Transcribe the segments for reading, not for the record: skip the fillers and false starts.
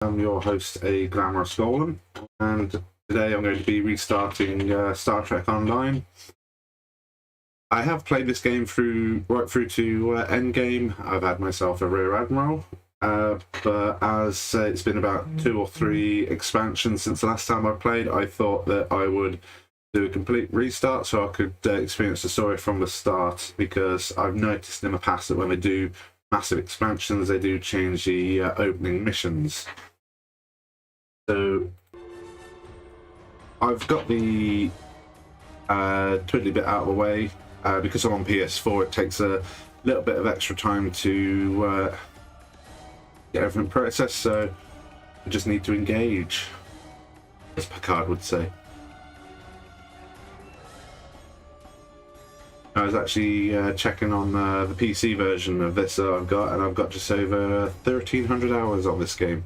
I'm your host, A Glamorous Golem, and today I'm going to be restarting Star Trek Online. I have played this game right through to Endgame. I've had myself a Rear Admiral, but as it's been about 2 or 3 expansions since the last time I played, I thought that I would do a complete restart so I could experience the story from the start, because I've noticed in the past that when they do massive expansions, they do change the opening missions. So I've got the twiddly bit out of the way. Because I'm on PS4, it takes a little bit of extra time to get everything processed, so I just need to engage, as Picard would say. I was actually checking on the PC version of this that I've got, and I've got just over 1,300 hours on this game.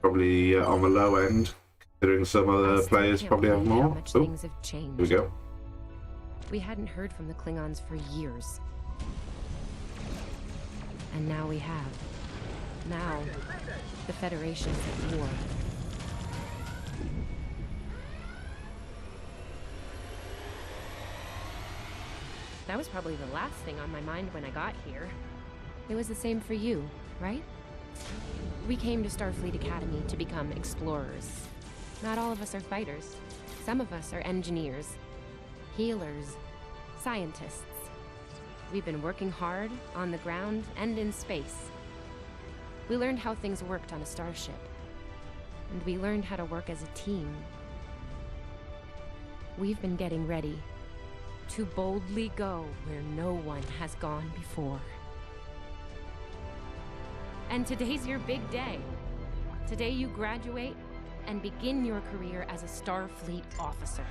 Probably on the low end, considering some other players probably have more. Oh, here we go. We hadn't heard from the Klingons for years. And now we have. Now, the Federation's at war. That was probably the last thing on my mind when I got here. It was the same for you, right? We came to Starfleet Academy to become explorers. Not all of us are fighters. Some of us are engineers, healers, scientists. We've been working hard on the ground and in space. We learned how things worked on a starship. And we learned how to work as a team. We've been getting ready to boldly go where no one has gone before. And today's your big day. Today you graduate and begin your career as a Starfleet officer.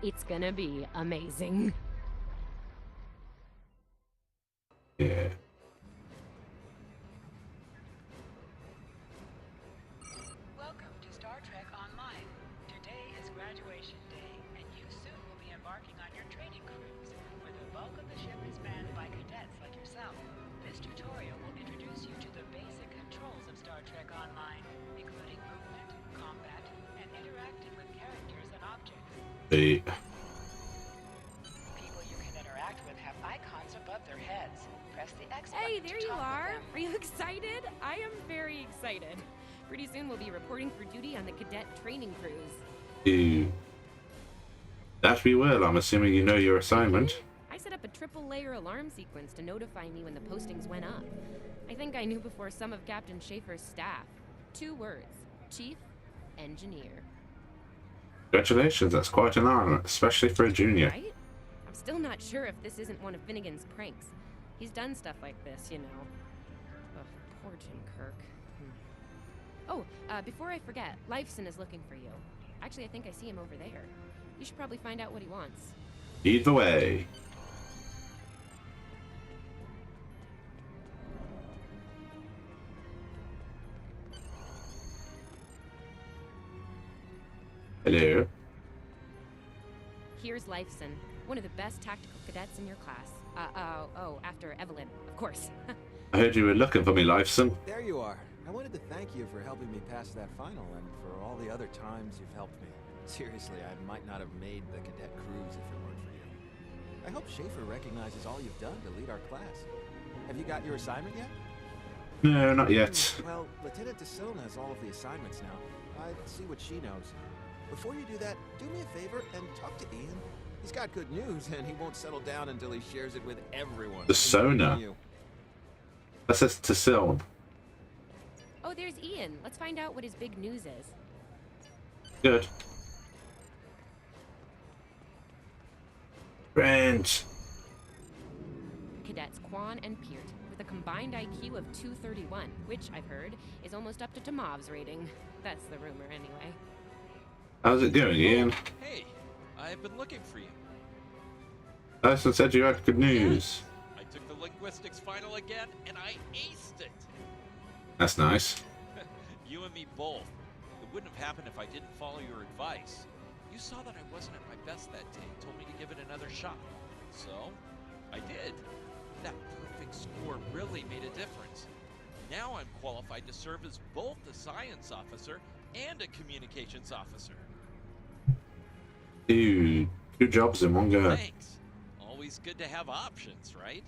It's gonna be amazing. Yeah. Welcome to Star Trek Online. Today is graduation day, and you soon will be embarking on your training cruise, where the bulk of the ship is manned by cadets like yourself. This tutorial will introduce you to the basic controls of Star Trek Online, including movement, combat, and interacting with characters and objects. People you can interact with have icons above their heads. Press the X button. Hey, there to you talk with are. them. Are you excited? I am very excited. Pretty soon we'll be reporting for duty on the cadet training cruise. That we will. I'm assuming you know your assignment. I set up a triple-layer alarm sequence to notify me when the postings went up. I think I knew before some of Captain Schaefer's staff. 2 words: Chief Engineer. Congratulations, that's quite an honor, especially for a junior. Right? I'm still not sure if this isn't one of Finnegan's pranks. He's done stuff like this, you know. Ugh, poor Jim Kirk. Oh, before I forget, Lifeson is looking for you. Actually, I think I see him over there. You should probably find out what he wants. Lead the way. Hello. Here's Lifeson, one of the best tactical cadets in your class. After Evelyn, of course. I heard you were looking for me, Lifeson. There you are. I wanted to thank you for helping me pass that final and for all the other times you've helped me. Seriously, I might not have made the cadet cruise if it weren't for you. I hope Schaefer recognizes all you've done to lead our class. Have you got your assignment yet? No, not yet. Well, Lieutenant DeSilna has all of the assignments now. I'd see what she knows. Before you do that, do me a favor and talk to Ian. He's got good news, and he won't settle down until he shares it with everyone. DeSilna? That says DeSilna. Oh, there's Ian. Let's find out what his big news is. Good. Brent. Cadets Quan and Peart, with a combined IQ of 231, which, I've heard, is almost up to Tomov's rating. That's the rumor, anyway. How's it going, Ian? Hey, I've been looking for you. Dyson said you had good news. I took the linguistics final again, and I aced it. That's nice. You and me both. It wouldn't have happened if I didn't follow your advice. You saw that I wasn't at my best that day, told me to give it another shot. So, I did. That perfect score really made a difference. Now I'm qualified to serve as both a science officer and a communications officer. Dude, 2 jobs in one go. Thanks. Always good to have options, right?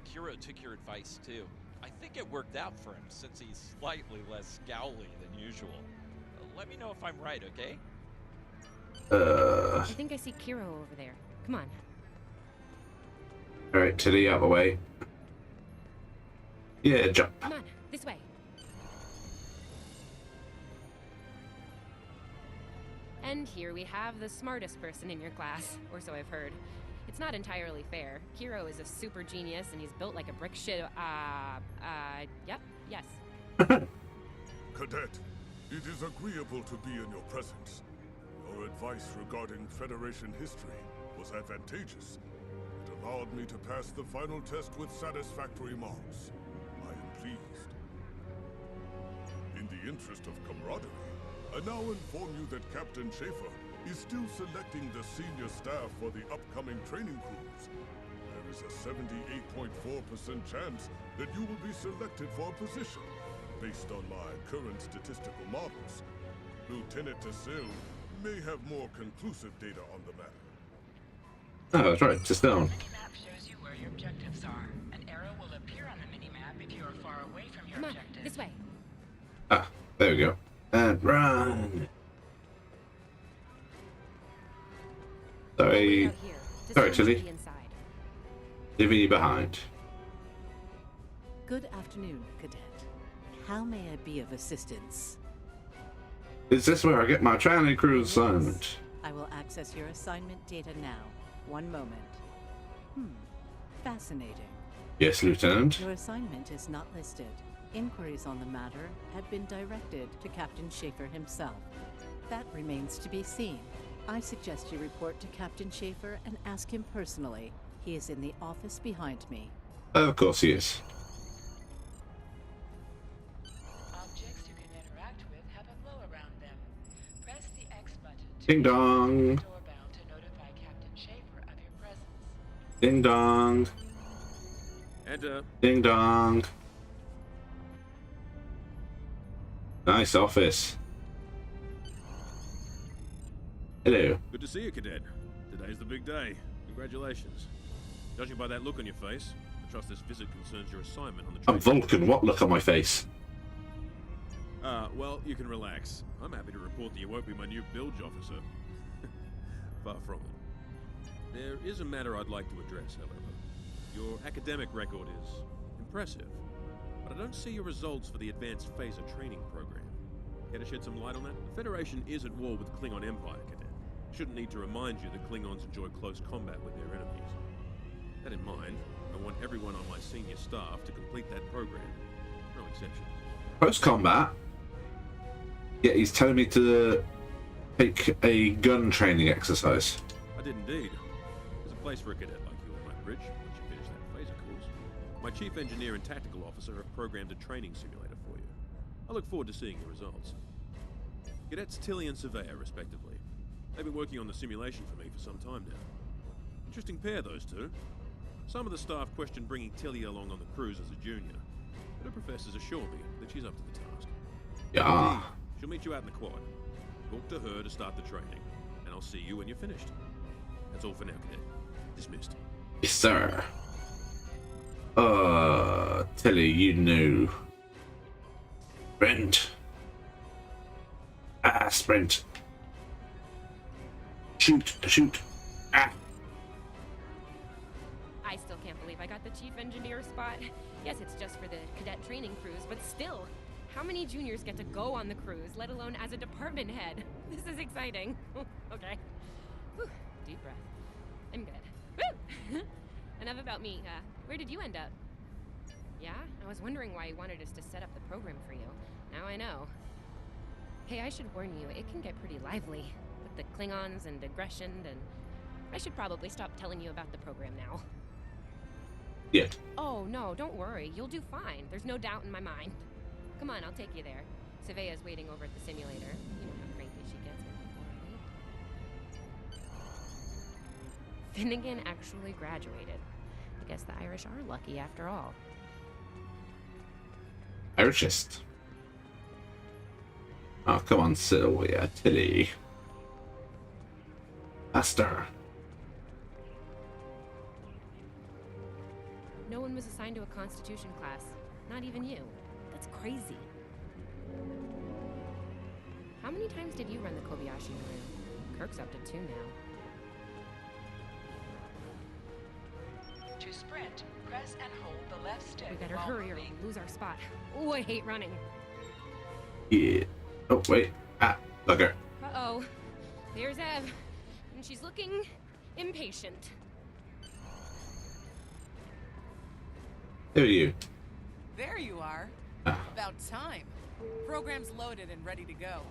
Kiro took your advice too. I think it worked out for him since he's slightly less scowly than usual. Let me know if I'm right, okay? I think I see Kiro over there. Come on. Alright, Tilly, out of the way. Yeah, jump. Come on, this way. And here we have the smartest person in your class, or so I've heard. It's not entirely fair. Kiro is a super genius, and he's built like a brick shit. Yep, yes. Cadet, it is agreeable to be in your presence. Your advice regarding Federation history was advantageous. It allowed me to pass the final test with satisfactory marks. I am pleased. In the interest of camaraderie, I now inform you that Captain Schaefer is still selecting the senior staff for the upcoming training cruise. There is a 78.4% chance that you will be selected for a position. Based on my current statistical models, Lieutenant Tassil may have more conclusive data on the matter. Oh, that's right, just down. The minimap shows you where your objectives are. An arrow will appear on the minimap if you are far away from your Come on, objective. this way. Ah, there we go. And run! Wait Sorry, out here. Sorry, Tassil should Tilly. be inside. leaving you behind. Good afternoon, Cadet. How may I be of assistance? Is this where I get my training cruise assignment? I will access your assignment data now. One moment. Fascinating. Yes, Lieutenant. Your assignment is not listed. Inquiries on the matter have been directed to Captain Schaefer himself. That remains to be seen. I suggest you report to Captain Schaefer and ask him personally. He is in the office behind me. Of course he is. Objects you can interact with have a glow around them. Press the X button to Ding dong. use the doorbell to notify Captain Schaefer of your presence. Ding dong. Enter. Ding dong. Nice office. Hello. Good to see you, Cadet. Today's the big day. Congratulations. Judging by that look on your face, I trust this visit concerns your assignment on the I'm training. Vulcan. What look on my face? Well, you can relax. I'm happy to report that you won't be my new bilge officer. Far from it. There is a matter I'd like to address, however. Your academic record is impressive, but I don't see your results for the Advanced Phaser training program. Care to shed some light on that? The Federation is at war with the Klingon Empire, Cadet. Shouldn't need to remind you that Klingons enjoy close combat with their enemies. That in mind, I want everyone on my senior staff to complete that program. No exceptions. Post combat. Yeah, he's telling me to take a gun training exercise. I did indeed. There's a place for a cadet like you on my bridge once you finish that phaser course. My chief engineer and tactical officer have programmed a training simulator for you. I look forward to seeing your results. Cadets Tilly and Surveyor, respectively. They've been working on the simulation for me for some time now. Interesting pair, those two. Some of the staff question bringing Tilly along on the cruise as a junior, but her professors assure me that she's up to the task. Yeah. Indeed, she'll meet you out in the quad. Talk to her to start the training, and I'll see you when you're finished. That's all for now, Cadet. Dismissed. Yes, sir. Tilly, you knew. Sprint. Ah, sprint. Shoot, shoot. Ah. I still can't believe I got the chief engineer spot. Yes, it's just for the cadet training cruise, but still, how many juniors get to go on the cruise, let alone as a department head? This is exciting. Okay. Whew, deep breath. I'm good. Woo! Enough about me. Where did you end up? Yeah, I was wondering why you wanted us to set up the program for you. Now I know. Hey, I should warn you, it can get pretty lively. With the Klingons and aggression, and I should probably stop telling you about the program now. Yet. Oh, no, don't worry. You'll do fine. There's no doubt in my mind. Come on, I'll take you there. Savea's waiting over at the simulator. You know how cranky she gets when people are late. Finnegan actually graduated. I guess the Irish are lucky after all. Irishist. Oh, come on, Sylvia, Tilly. Faster. No one was assigned to a Constitution class. Not even you. That's crazy. How many times did you run the Kobayashi Maru? Kirk's up to 2 now. To sprint, press and hold the left stick. We better while hurry or moving. we'll lose our spot. Oh, I hate running. Yeah. Oh, wait. Ah, bugger. Uh-oh. There's Ev. And she's looking impatient. Who are you? There you are. Ah. About time. Program's loaded and ready to go.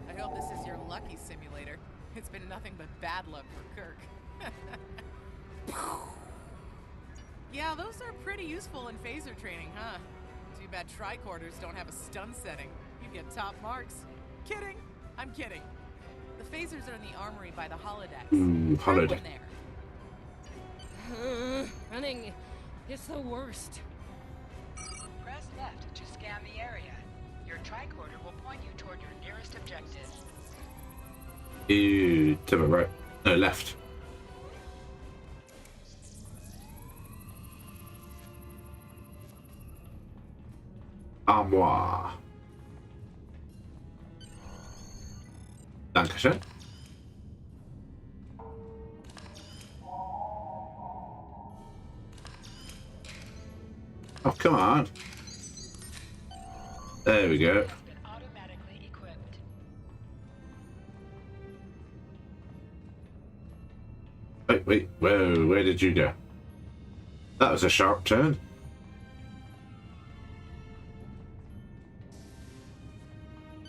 I hope this is your lucky simulator. It's been nothing but bad luck for Kirk. Yeah, those are pretty useful in phaser training, huh? Too bad tricorders don't have a stun setting. You get top marks. Kidding! I'm kidding. The phasers are in the armory by the holodecks. Try one Holodeck. there. Running is the worst. Press left to scan the area. Your tricorder will point you toward your nearest objective. Ew, to the right. No, left. Armoire. Dankeschön. Oh, come on. There we go. It's been automatically equipped. Wait. Whoa, where did you go? That was a sharp turn.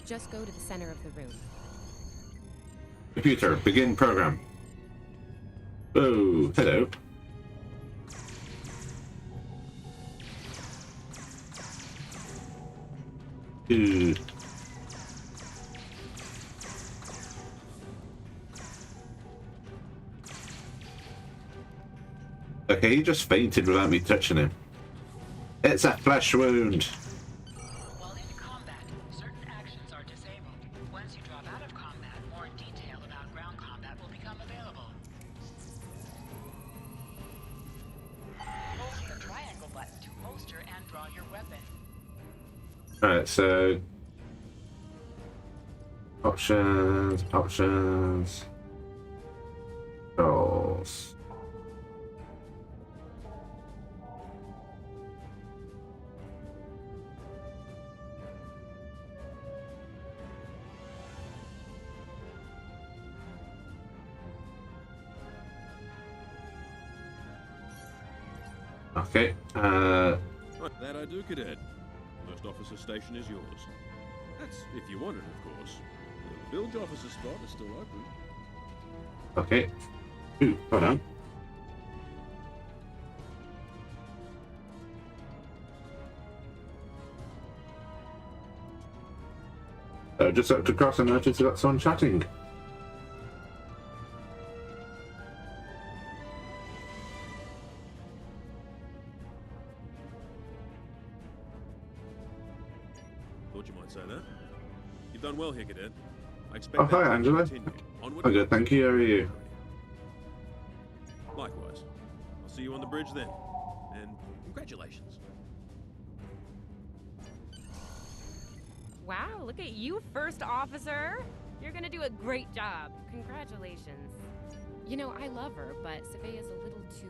Just go to the center of the room. Computer, begin program. Oh, hello. Ooh. Okay, he just fainted without me touching him. It's a flesh wound. While in combat, certain actions are disabled. Once you drop out of combat, more detail about ground combat will become available. Hold the triangle button to holster and draw your weapon. Alright, so options, controls. Okay, That I do, Cadet. First officer station is yours. That's if you want it, of course. The bilge officer spot is still open. okay. Ooh, hold on. Just looked across and noticed we got someone chatting. Thought you might say that. You've done well here, Cadet. I expect Oh, that hi, to Angela. continue. Onward I'm good, thank you. How are you? Likewise. I'll see you on the bridge then. And congratulations. Wow, look at you, first officer. You're gonna do a great job. Congratulations. You know, I love her, but Savea's a little too,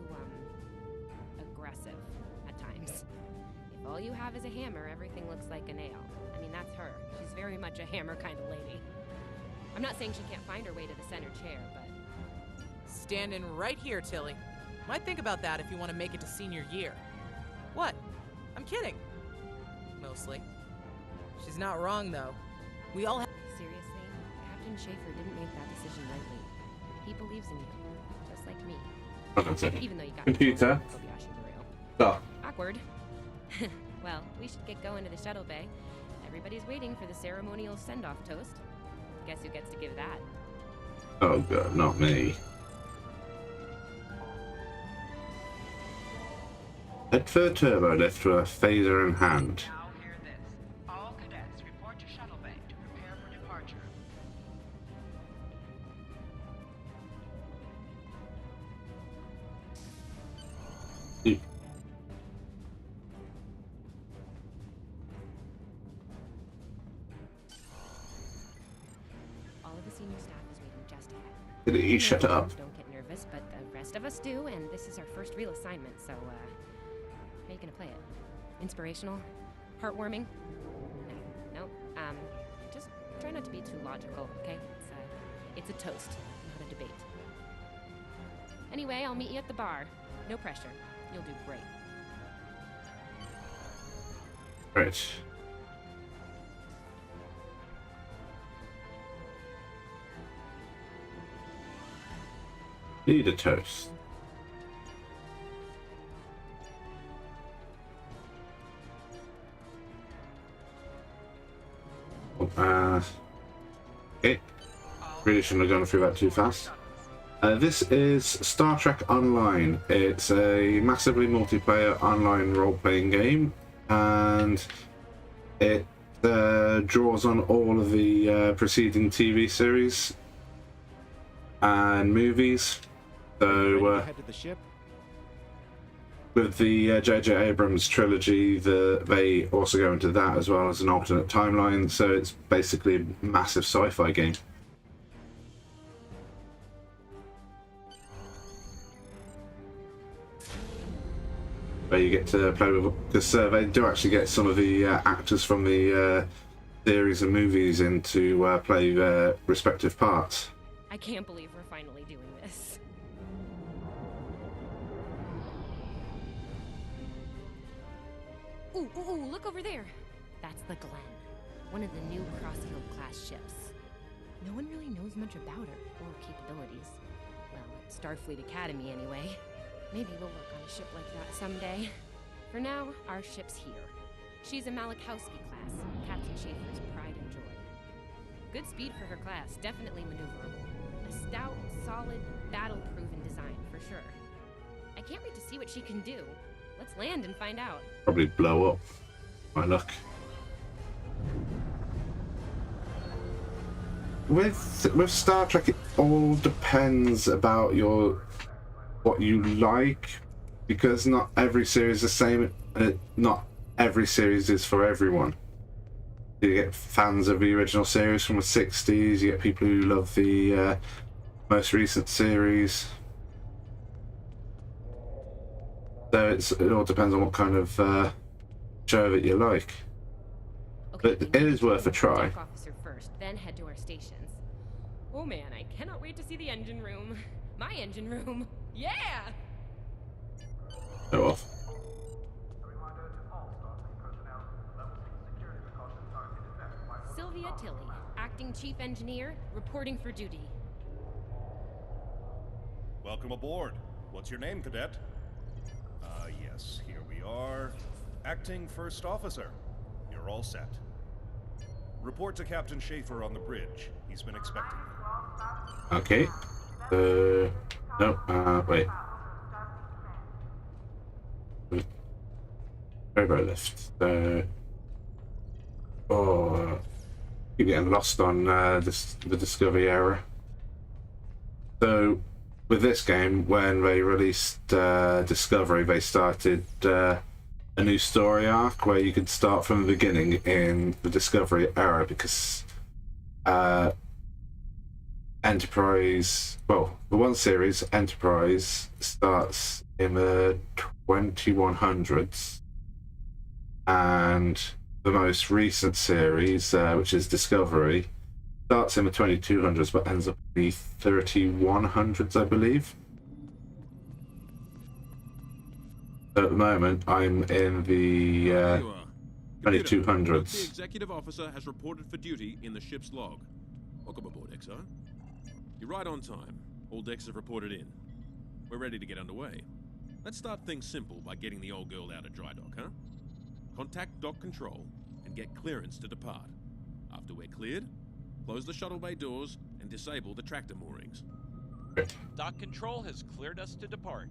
aggressive at times. If all you have is a hammer, everything looks like a nail. I mean, that's her. She's very much a hammer kind of lady. I'm not saying she can't find her way to the center chair, but... Standing right here, Tilly. Might think about that if you want to make it to senior year. What? I'm kidding. Mostly. She's not wrong, though. We all have... Seriously, Captain Schaefer didn't make that decision lightly. He believes in you, just like me. Hold on a sec. Even though you got Computer. Kobayashi Maru. Stop. Awkward. Well, we should get going to the shuttle bay. Everybody's waiting for the ceremonial send-off toast. Guess who gets to give that? Oh god, not me. Head for the turbo lift with a phaser in hand. Now hear this. report to Shuttle Bay to prepare for departure. All of the senior staff is waiting just ahead. Did you shut it up? Don't get nervous, but the rest of us do, and this is our first real assignment, so, how you gonna play it? Inspirational? Heartwarming? No. Just try not to be too logical, okay? It's a toast, not a debate. Anyway, I'll meet you at the bar. No pressure. You'll do great. Right. Need a toast. Okay. Really shouldn't have gone through that too fast. This is Star Trek Online. It's a massively multiplayer online role-playing game, and it draws on all of the preceding TV series and movies. So head to the ship. with the J.J. Abrams trilogy, they also go into that as well as an alternate timeline. So it's basically a massive sci-fi game. Where you get to play with, because they do actually get some of the actors from the series and movies in to play their respective parts. I can't believe we're finally doing this. Ooh, look over there. That's the Glen, one of the new Crossfield class ships. No one really knows much about her or her capabilities. Well, at Starfleet Academy anyway. Maybe we'll work on a ship like that someday. For now, our ship's here. She's a Malachowski class, Captain Schaefer's pride and joy. Good speed for her class, definitely maneuverable. A stout, solid, battle-proven design, for sure. I can't wait to see what she can do. Let's land and find out. Probably blow up. My luck. With Star Trek, it all depends about what you like, because not every series is the same. Not every series is for everyone. You get fans of the original series from the 60s, you get people who love the most recent series. So it all depends on what kind of show that you like. Okay, But it is worth a try. Deck officer first, then head to our stations. Oh man, I cannot wait to see the engine room. My engine room. Yeah! Go off. Sylvia Tilley, acting chief engineer, reporting for duty. Welcome aboard. What's your name, Cadet? Yes, here we are. Acting First Officer. You're all set. Report to Captain Schaefer on the bridge. He's been expecting you. Okay. No, wait. Turbo lift. Keep getting lost on the Discovery era. So, with this game, when they released Discovery, they started a new story arc where you could start from the beginning in the Discovery era, because Enterprise, well, the one series, Enterprise, starts in the 2100s, and the most recent series, which is Discovery, starts in the 2200s but ends up in the 3100s, I believe. So at the moment, I'm in the There you are. Computer, 2200s. The executive officer has reported for duty in the ship's log. Welcome aboard, XR. You're right on time. All decks have reported in. We're ready to get underway. Let's start things simple by getting the old girl out of dry dock, huh? Contact dock control and get clearance to depart. After we're cleared, close the shuttle bay doors and disable the tractor moorings. Dock control has cleared us to depart.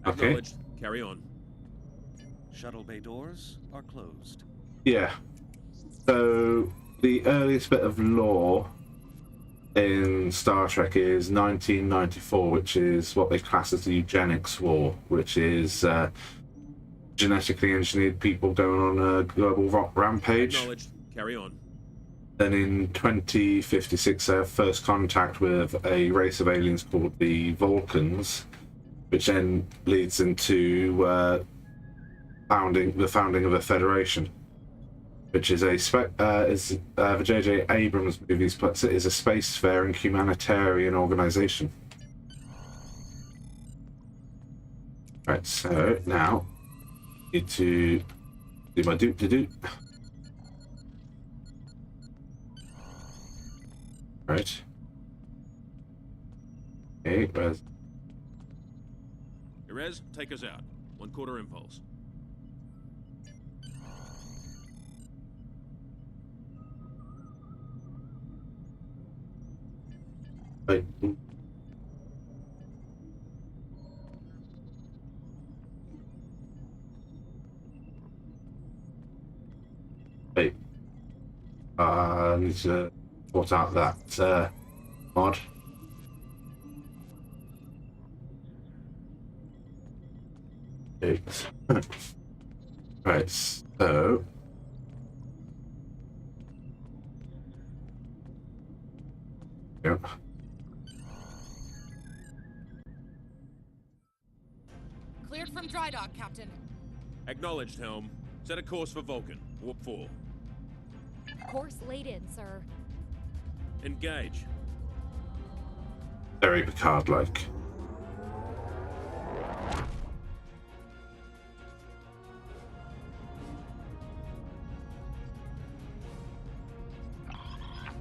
Okay. Acknowledged. Carry on. Shuttle bay doors are closed. Yeah. So the earliest bit of lore in Star Trek is 1994, which is what they class as the Eugenics War, which is genetically engineered people going on a global rampage. Acknowledged. Carry on. Then in 2056, they have first contact with a race of aliens called the Vulcans, which then leads into the founding of a federation, which is the J.J. Abrams movies puts it as a spacefaring humanitarian organization. Right, so now need to do my doop-de-doop. Right. Okay, where's... Erez, take us out. 1/4 impulse. Wait. Wait. I need to sort out that mod. Right, so... Yeah. Cleared from dry dock, Captain. Acknowledged, Helm. Set a course for Vulcan. Warp 4. Course laid in, sir. Engage. Very Picard-like.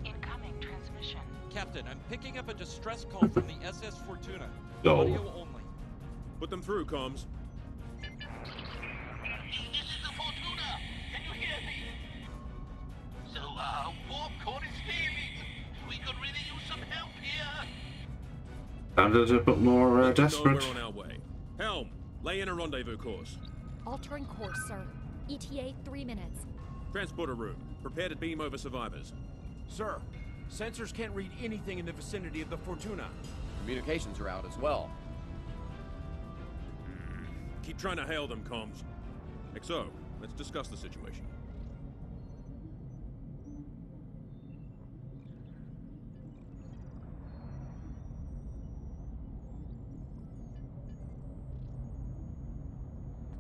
Incoming transmission. Captain, I'm picking up a distress call from the SS Fortuna. Go. Audio only. Put them through, comms. This is the Fortuna! Can you hear me? So, warp core is failing. We could really use some help here. Sounded a bit more desperate. We're on our way. Helm, lay in a rendezvous course. Altering course, sir. ETA 3 minutes. Transporter room. Prepare to beam over survivors. Sir, sensors can't read anything in the vicinity of the Fortuna. Communications are out as well. Keep trying to hail them, comms. XO, let's discuss the situation.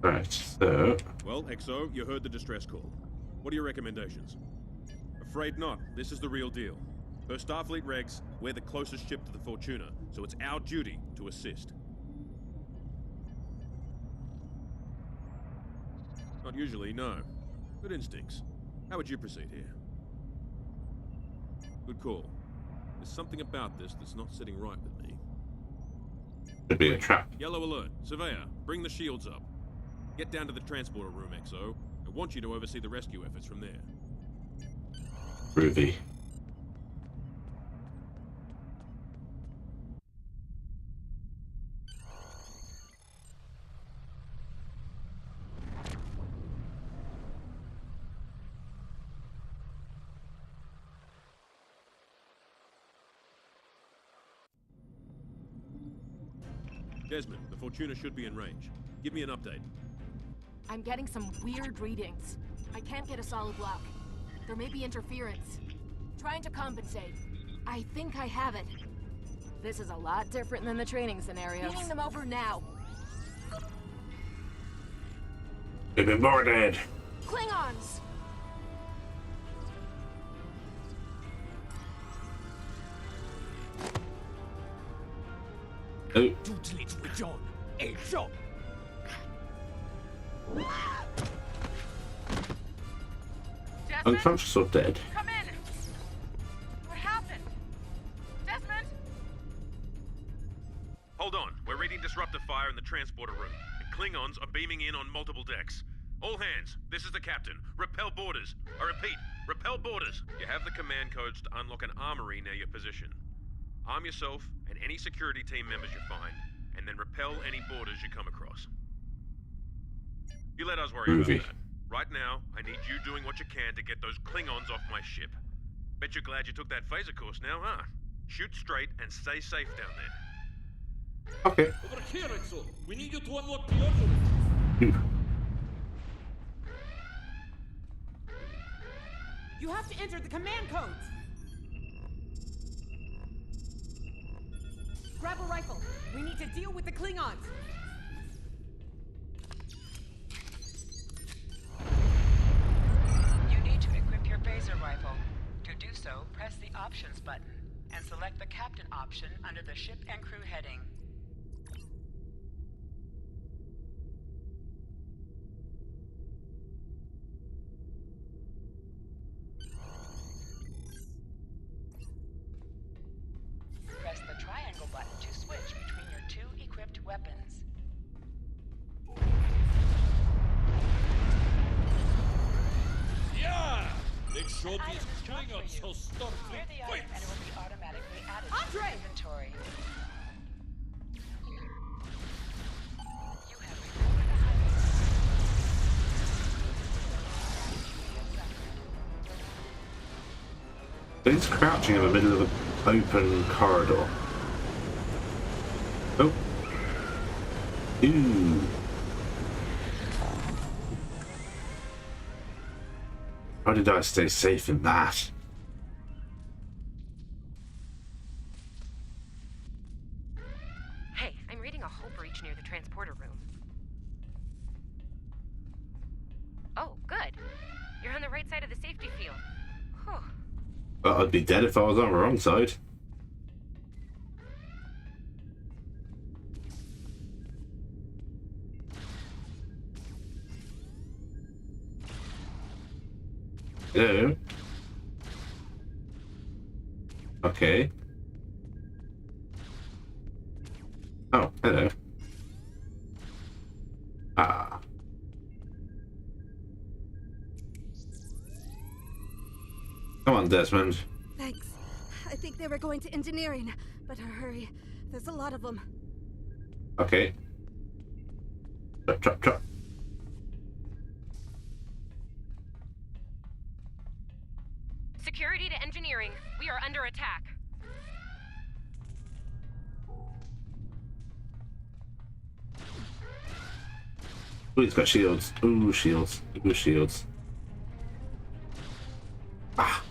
Right, so... Well, XO, you heard the distress call. What are your recommendations? Afraid not. This is the real deal. Per Starfleet regs, we're the closest ship to the Fortuna, so it's our duty to assist. Not usually, no. Good instincts. How would you proceed here? Good call. There's something about this that's not sitting right with me. Could be a trap. Yellow alert. Surveyor, bring the shields up. Get down to the transporter room, XO. I want you to oversee the rescue efforts from there. Groovy. Desmond, the Fortuna should be in range. Give me an update. I'm getting some weird readings. I can't get a solid lock. There may be interference. Trying to compensate. I think I have it. This is a lot different than the training scenarios. Feeding them over now. They've been boarded. Klingons! Oh. Unconscious or dead? Come in! What happened? Desmond? Hold on. We're reading disruptor fire in the transporter room, and Klingons are beaming in on multiple decks. All hands, this is the captain. Repel boarders. I repeat, repel boarders. You have the command codes to unlock an armory near your position. Arm yourself and any security team members you find, and then repel any boarders you come across. You let us worry about that. Right now, I need you doing what you can to get those Klingons off my ship. Bet you're glad you took that phaser course now, huh? Shoot straight and stay safe down there. Okay. Over here, Exo. We need you to unlock the armory. You have to enter the command codes. Grab a rifle. We need to deal with the Klingons. You need to equip your phaser rifle. To do so, press the Options button and select the Captain option under the Ship and Crew heading. Press the triangle button to switch between your two equipped weapons. Yeah! Make sure An item these is dropped for Klingons you. so Starfleet Clear the item and it will be automatically added to Andre! your inventory. You have recovered a He's crouching in the middle of an open corridor. Oh. Ooh. How did I stay safe in that? Hey, I'm reading a hull breach near the transporter room. Oh, good. You're on the right side of the safety field. Whew. Well, I'd be dead if I was on the wrong side. Hello? Okay. Oh, hello. Ah. Come on, Desmond. Thanks. I think they were going to engineering. Better hurry. There's a lot of them. Okay. Chop. Security to engineering. We are under attack. Ooh, he's got shields. Ooh, shields. Ooh, shields. Ah.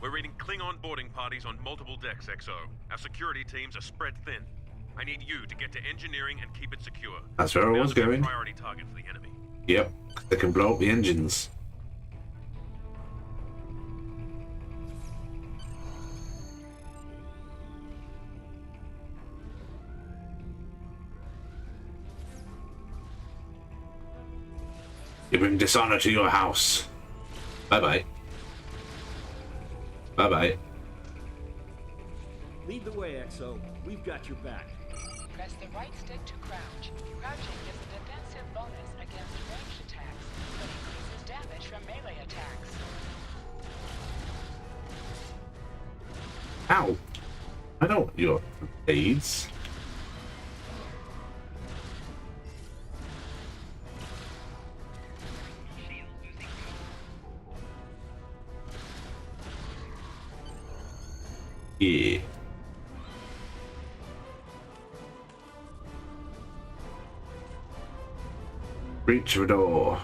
We're reading Klingon boarding parties on multiple decks, XO. Our security teams are spread thin. I need you to get to engineering and keep it secure. That's where I was going. Priority target for the enemy. Yep. They can blow up the engines. You bring dishonor to your house. Bye-bye. Bye-bye. Lead the way, XO. We've got your back. Press the right stick to crouch. Crouching gives a defensive bonus against ranged attacks, but increases damage from melee attacks. Ow. I don't want your aids. Yeah. Reach the door.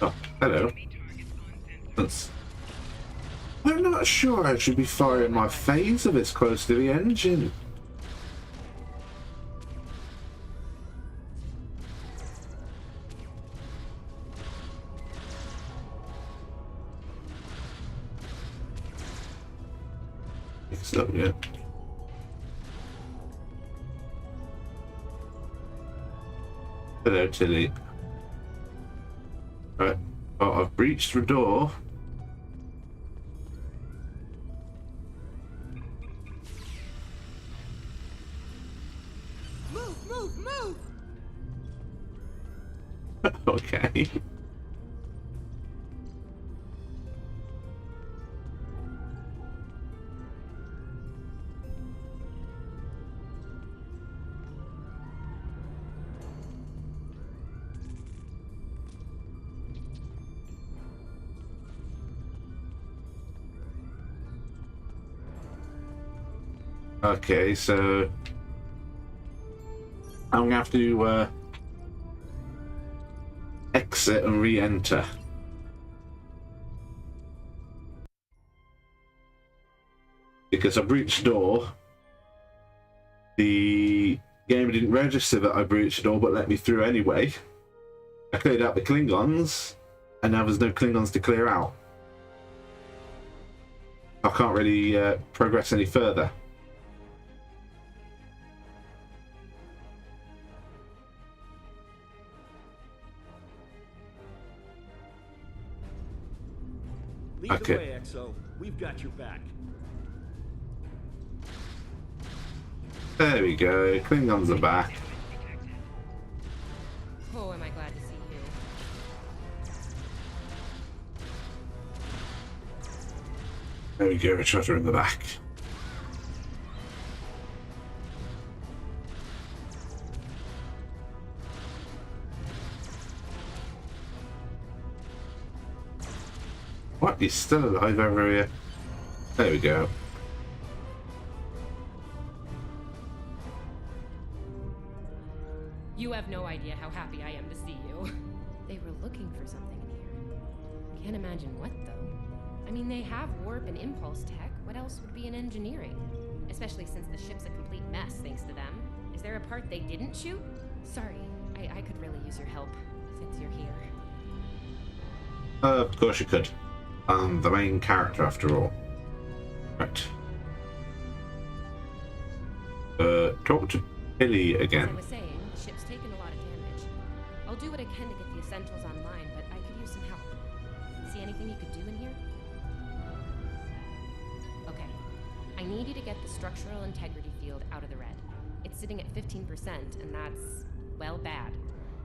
Oh, hello. I'm not sure I should be firing my phaser this close to the engine. So, yeah. Hello, Tilly. Right. Oh, I've breached the door. Move! Okay. Okay, so I'm gonna have to exit and re-enter. Because I breached the door. The game didn't register that I breached the door, but let me through anyway. I cleared out the Klingons, and now there's no Klingons to clear out. I can't really progress any further. Lead Okay. the way, XO. We've got your back. There we go. Klingons are back. Oh, am I glad to see you. There we go. Treasure in the back. What? He's still alive over here. There we go. You have no idea how happy I am to see you. They were looking for something in here. Can't imagine what, though. I mean, they have warp and impulse tech. What else would be in engineering? Especially since the ship's a complete mess, thanks to them. Is there a part they didn't shoot? Sorry, I could really use your help, since you're here. Of course you could. I'm the main character after all. Right. Talk to Billy again. As I was saying, the ship's taken a lot of damage. I'll do what I can to get the essentials online, but I could use some help. See anything you could do in here? Okay. I need you to get the structural integrity field out of the red. It's sitting at 15%, and that's, well, bad.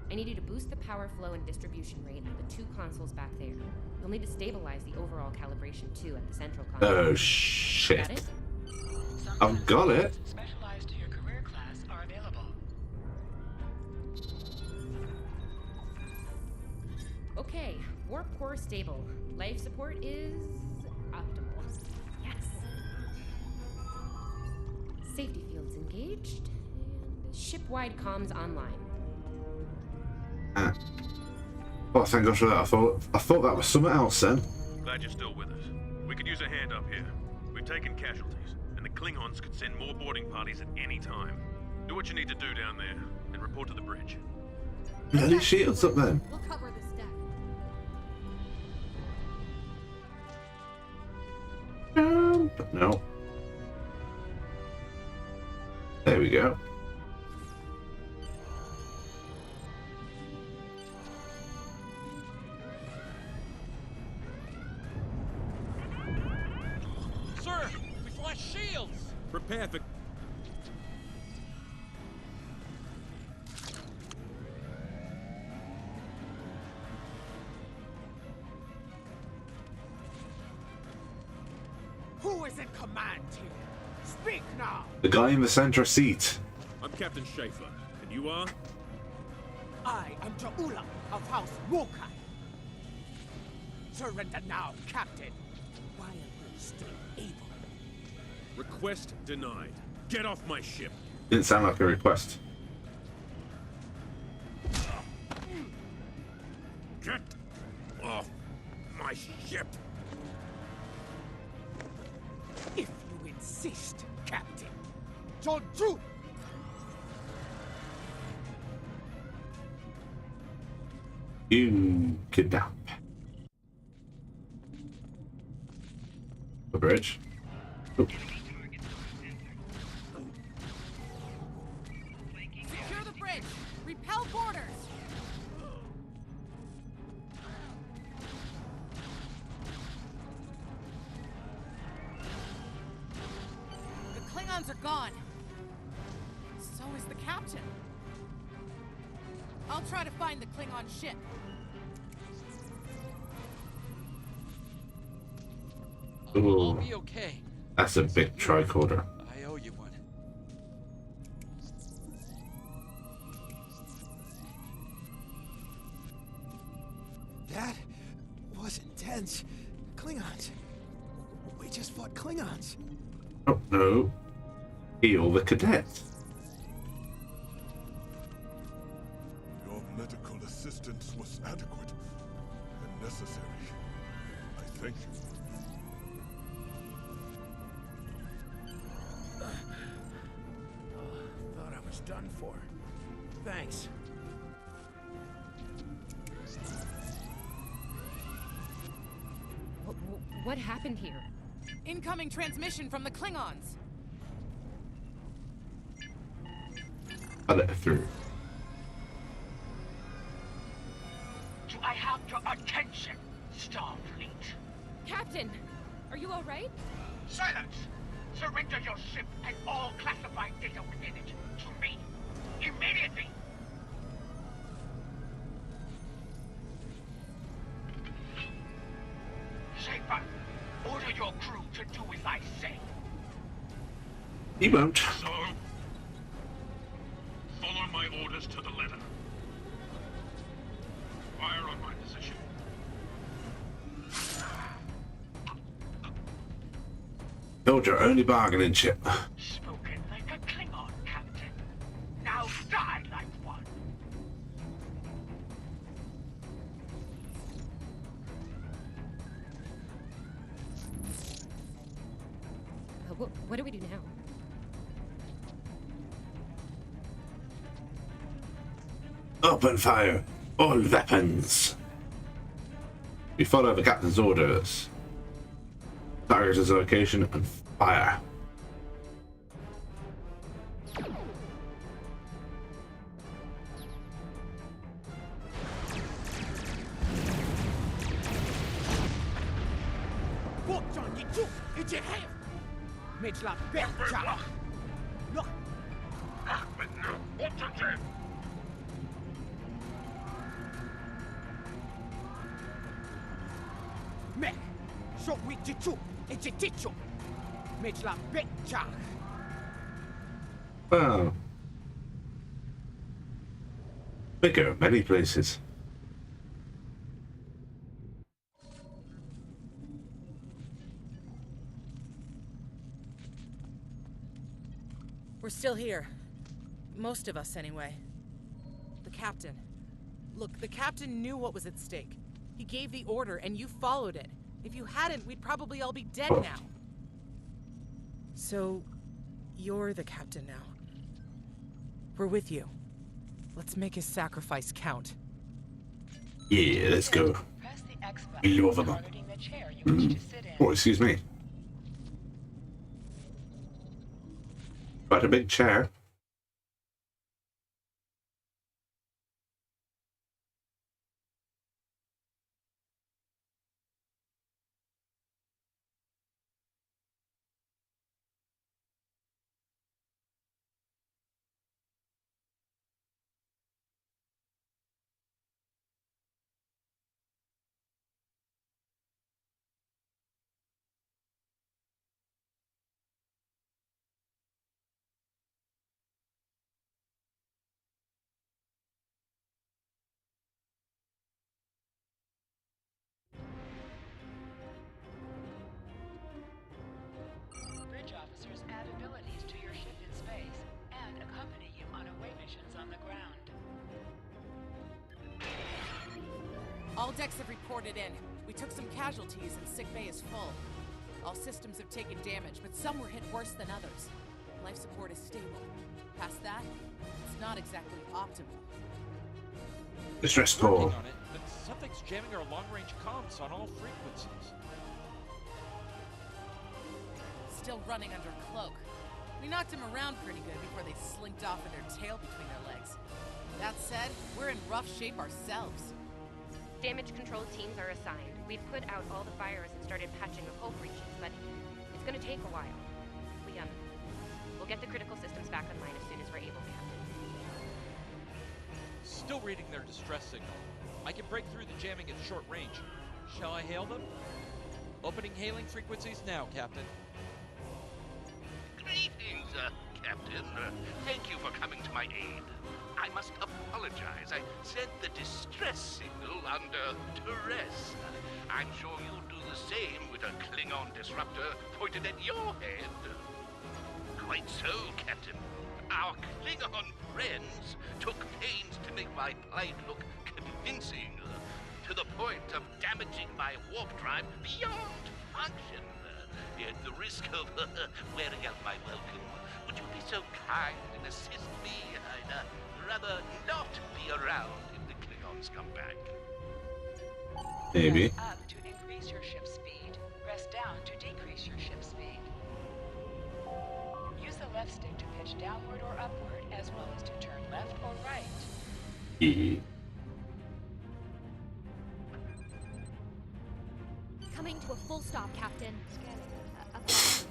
I need you to boost the power flow and distribution rate of the two consoles back there. You'll need to stabilize the overall calibration too at the central console. Oh shit. Got it? I've got it. Specialized to your career class are available. Okay, warp core stable. Life support is optimal. Yes. Safety fields engaged, and ship-wide comms online. Oh, thank God for that. I thought that was something else then. Glad you're still with us. We could use a hand up here. We've taken casualties, and the Klingons could send more boarding parties at any time. Do what you need to do down there, and report to the bridge. Are these shields up then? We'll cover this deck. But no. There we go. Sir, we flashed shields! Prepare for... Who is in command here? Speak now! The guy in the center seat. I'm Captain Schaefer, and you are? I am Ja'ula of House Wokai. Surrender now, Captain, while you still able. Request denied. Get off my ship. Didn't sound like a request. Get off my ship. If you insist, Captain. Joju! You kidnap. The bridge. Oh. Secure the bridge! Repel boarders! The Klingons are gone. So is the captain. I'll try to find the Klingon ship. I'll Ooh. be okay. That's a big tricorder. I owe you one. That was intense. Klingons. We just fought Klingons. Oh no. Heal the cadets. Your medical assistance was adequate and necessary. I thank you. Thought I was done for. Thanks. What happened here? Incoming transmission from the Klingons. I let it through. Do I have your attention, Starfleet? Captain, are you all right? Silence! Surrender your ship and all classified data within it to me. Immediately! Schaefer, order your crew to do as I say. He won't. So, follow my orders to the letter. Fire on my position. Build your only bargaining chip. Spoken like a Klingon, Captain. Now die like one. What do we do now? Open fire! All weapons! We follow the captain's orders. Target his location and fire. Wow. Bigger, many places. We're still here. Most of us, anyway. The captain. Look, the captain knew what was at stake. He gave the order, and you followed it. If you hadn't, we'd probably all be dead now. So, you're the captain now. We're with you. Let's make his sacrifice count. Yeah, let's go. Press the X We button love them. targeting the chair you wish to sit in. Oh, excuse me. Quite a big chair. Bridge officers add abilities to your ship in space and accompany you on away missions on the ground. All decks have reported in. We took some casualties and sick bay is full. All systems have taken damage, but some were hit worse than others. Life support is stable. Past that, it's not exactly optimal. Distress Working call. on it, but something's jamming our long-range comms on all frequencies. Still running under cloak. We knocked him around pretty good before they slinked off with their tail between their legs. That said, we're in rough shape ourselves. Damage control teams are assigned. We've put out all the fires and started patching the hull breaches, but it's gonna take a while. We'll get the critical systems back online as soon as we're able, Captain. Still reading their distress signal. I can break through the jamming at short range. Shall I hail them? Opening hailing frequencies now, Captain. Greetings, Captain. Thank you for coming to my aid. I must apologize. I sent the distress signal under duress. I'm sure you'll do the same with a Klingon disruptor pointed at your head. Quite so, Captain. Our Klingon friends took pains to make my plight look convincing, to the point of damaging my warp drive beyond function. At the risk of wearing out my welcome, would you be so kind and assist me? I'd rather not be around if the Klingons come back. Maybe. Press up to increase your ship speed. Press down to decrease your ship speed. Use the left stick to pitch downward or upward, as well as to turn left or right. Yeah. Coming to a full stop, Captain. Apologies.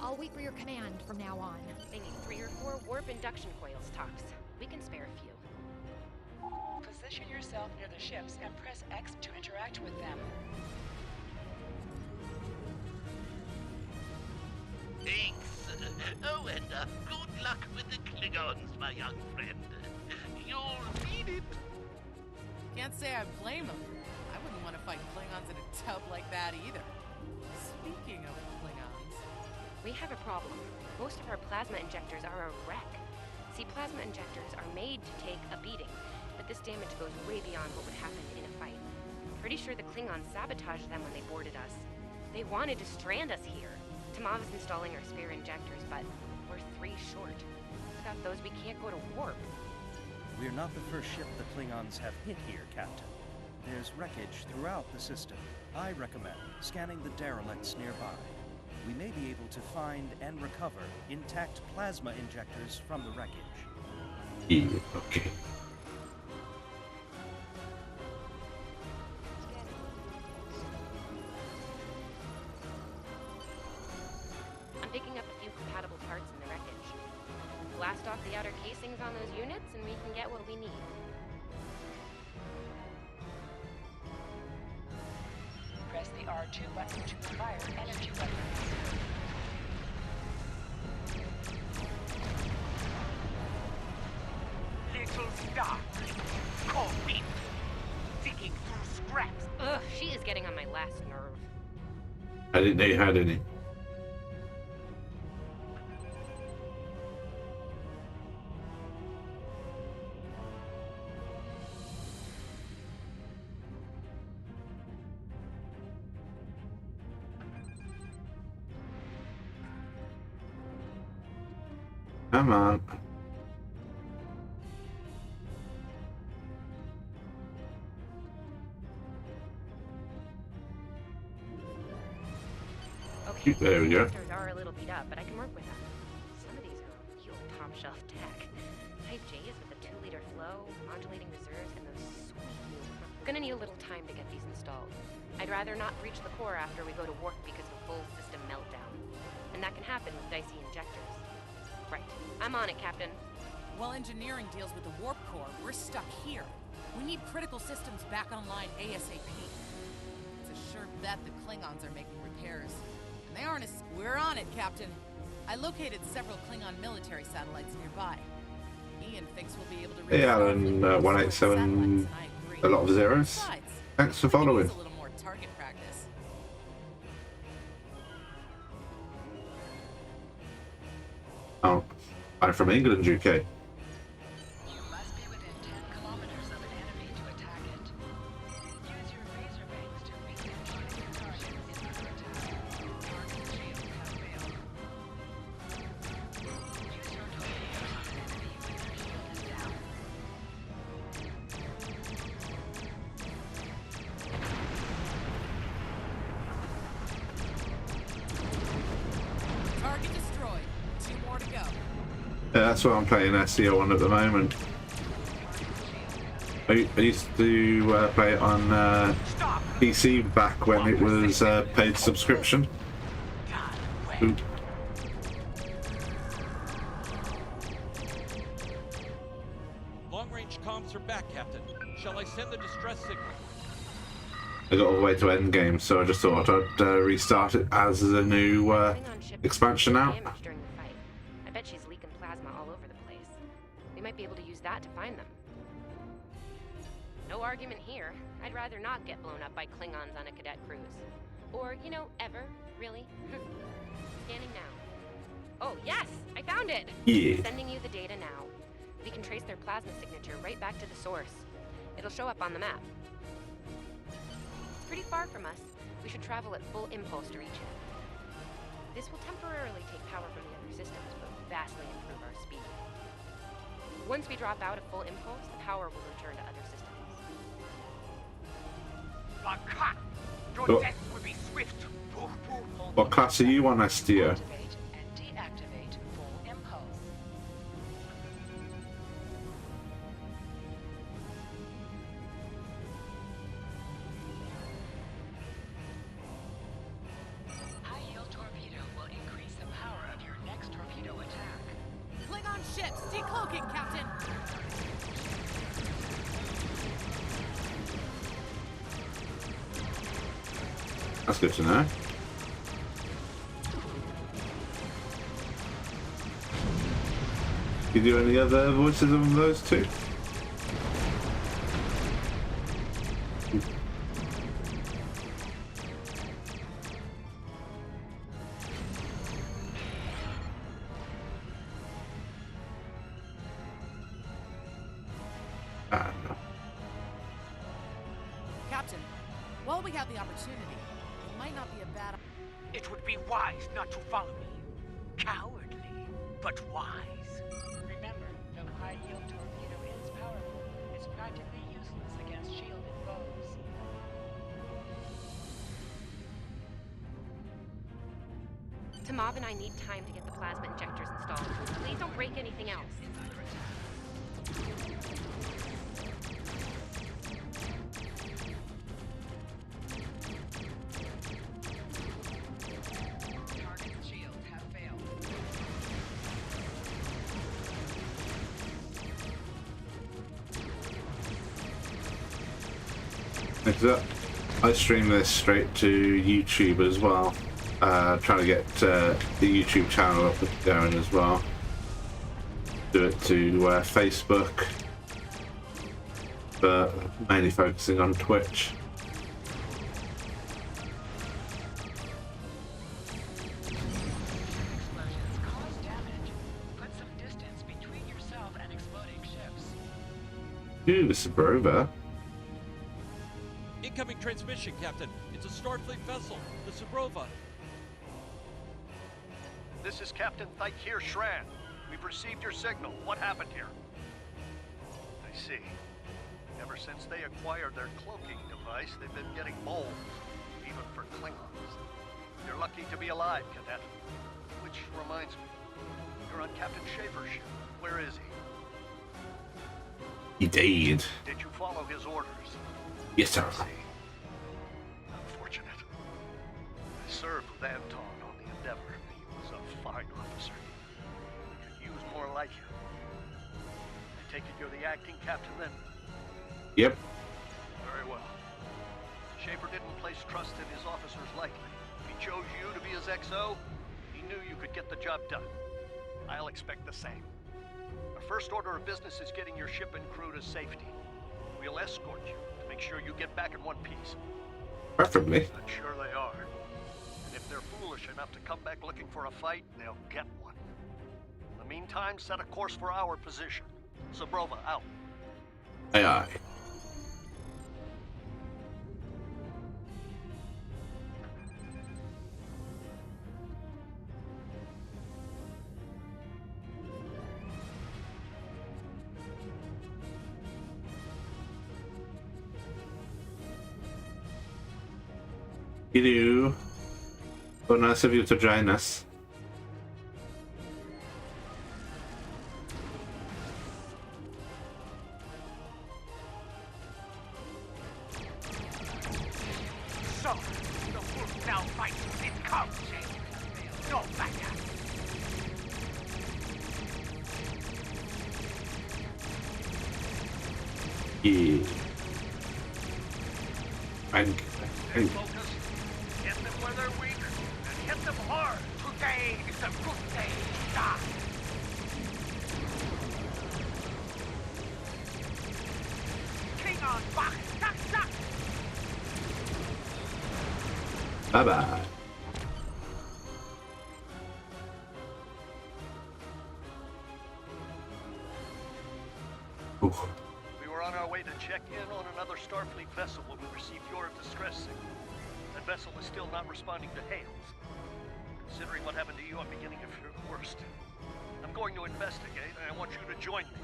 I'll wait for your command from now on. They need 3 or 4 warp induction coils, tops. We can spare a few. Position yourself near the ships and press X to interact with them. Thanks. Oh, and good luck with the Klingons, my young friend. You'll need it. Can't say I blame them. I wouldn't want to fight Klingons in a tub like that either. Speaking of Klingons... We have a problem. Most of our plasma injectors are a wreck. See, plasma injectors are made to take a beating, but this damage goes way beyond what would happen in a fight. Pretty sure the Klingons sabotaged them when they boarded us. They wanted to strand us here. Tamav is installing our spare injectors, but we're 3 short. Without those, we can't go to warp. We're not the first ship the Klingons have hit here, Captain. There's wreckage throughout the system. I recommend scanning the derelicts nearby. We may be able to find and recover intact plasma injectors from the wreckage. Yeah, okay. I'm picking up a few compatible parts in the wreckage. Blast off the outer casings on those units, and we can get what we need. Press the R2 button to fire energy weapon. Little star, call me. Digging through scraps. Ugh, she is getting on my last nerve. I didn't know you had any. Come on. Okay, There we go. the injectors are a little beat up, but I can work with them. Some of these are real top-shelf tech. Type J's with a 2-liter flow, modulating reserves, and those sweet new... I'm gonna need a little time to get these installed. I'd rather not breach the core after we go to warp because of a full system meltdown. And that can happen with dicey injectors. Right. I'm on it, Captain. While engineering deals with the warp core, we're stuck here. We need critical systems back online ASAP. It's a sure bet the Klingons are making repairs. And they aren't as... We're on it, Captain. I located several Klingon military satellites nearby. Ian thinks we'll be able to... Hey Alan, 187, a lot of zeros. Thanks for following. A little more target practice. Oh, I'm from England, UK. You must be within 10 kilometers of an enemy to attack it. Use your phaser bangs to re-energize your target in the attack. Target shields have failed. Use your torpedoes on an enemy when their shield is down. Target destroyed. 2 more to go. Yeah, that's what I'm playing SEO on at the moment. I used to play it on PC back when it was paid subscription. Ooh. Long-range comms are back, Captain. Shall I send the distress signal? I got all the way to endgame, so I just thought I'd restart it as a new expansion now. Damage during the fight. I bet she's leaking plasma all over the place. We might be able to use that to find them. No argument here. I'd rather not get blown up by Klingons on a cadet cruise. Or, you know, ever, really. Scanning now. Oh, yes! I found it! Yeah. Sending you the data now. We can trace their plasma signature right back to the source. It'll show up on the map. It's pretty far from us. We should travel at full impulse to reach it. This will temporarily take power from the other systems, but vastly improve our speed. Once we drop out of full impulse, the power will return to other systems. Your Oh. death will be swift. What class are you on, Estia? Activate and deactivate full impulse. High-yield torpedo will increase the power of your next torpedo attack. Klingon ships, decloaking, Captain! That's good to know. You do any other voices of those two? Captain, while we have the opportunity, it might not be a bad... It would be wise not to follow me. Cowardly, but wise. Remember, though high-yield torpedo is powerful, it's practically useless against shielded foes. Tamab and I need time to get the plasma injectors installed. Please don't break anything else. Target's shields have failed. Next up, I stream this straight to YouTube as well. Trying to get the YouTube channel up and going as well. Do it to Facebook, but mainly focusing on Twitch. Explosions cause damage. Put some distance between yourself and exploding ships. Ooh, Sabrova. Incoming transmission, Captain. It's a Starfleet vessel, the Sabrova. This is Captain Thykir Shran. We've received your signal. What happened here? I see. Ever since they acquired their cloaking device, they've been getting bold, even for Klingons. You're lucky to be alive, Cadet. Which reminds me, you're on Captain Schaefer's ship. Where is he? He did. Did you follow his orders? Yes, sir. Unfortunate. I served with Anton on the Endeavor. He was a fine officer. We could use more like him. I take it you're the acting captain then? Yep. Very well. Schaefer didn't place trust in his officers lightly. If he chose you to be his XO, he knew you could get the job done. I'll expect the same. Our first order of business is getting your ship and crew to safety. We'll escort you to make sure you get back in one piece. Preferably. I'm sure they are. And if they're foolish enough to come back looking for a fight, they'll get one. In the meantime, set a course for our position. Sabrova, out. Aye, aye. Hello. So nice of you to join us. So, the wolf now fights its cub, Shane. No matter. Yeah. And Focus. Hit them where they're weak, and hit them hard. Today is a good day to die. Klingon Bach, tak, tak. bye bye. We were on our way to check in on another Starfleet vessel when we received your distress signal. That vessel is still not responding to hails. Considering what happened to you, I'm beginning to fear the worst. I'm going to investigate, and I want you to join me.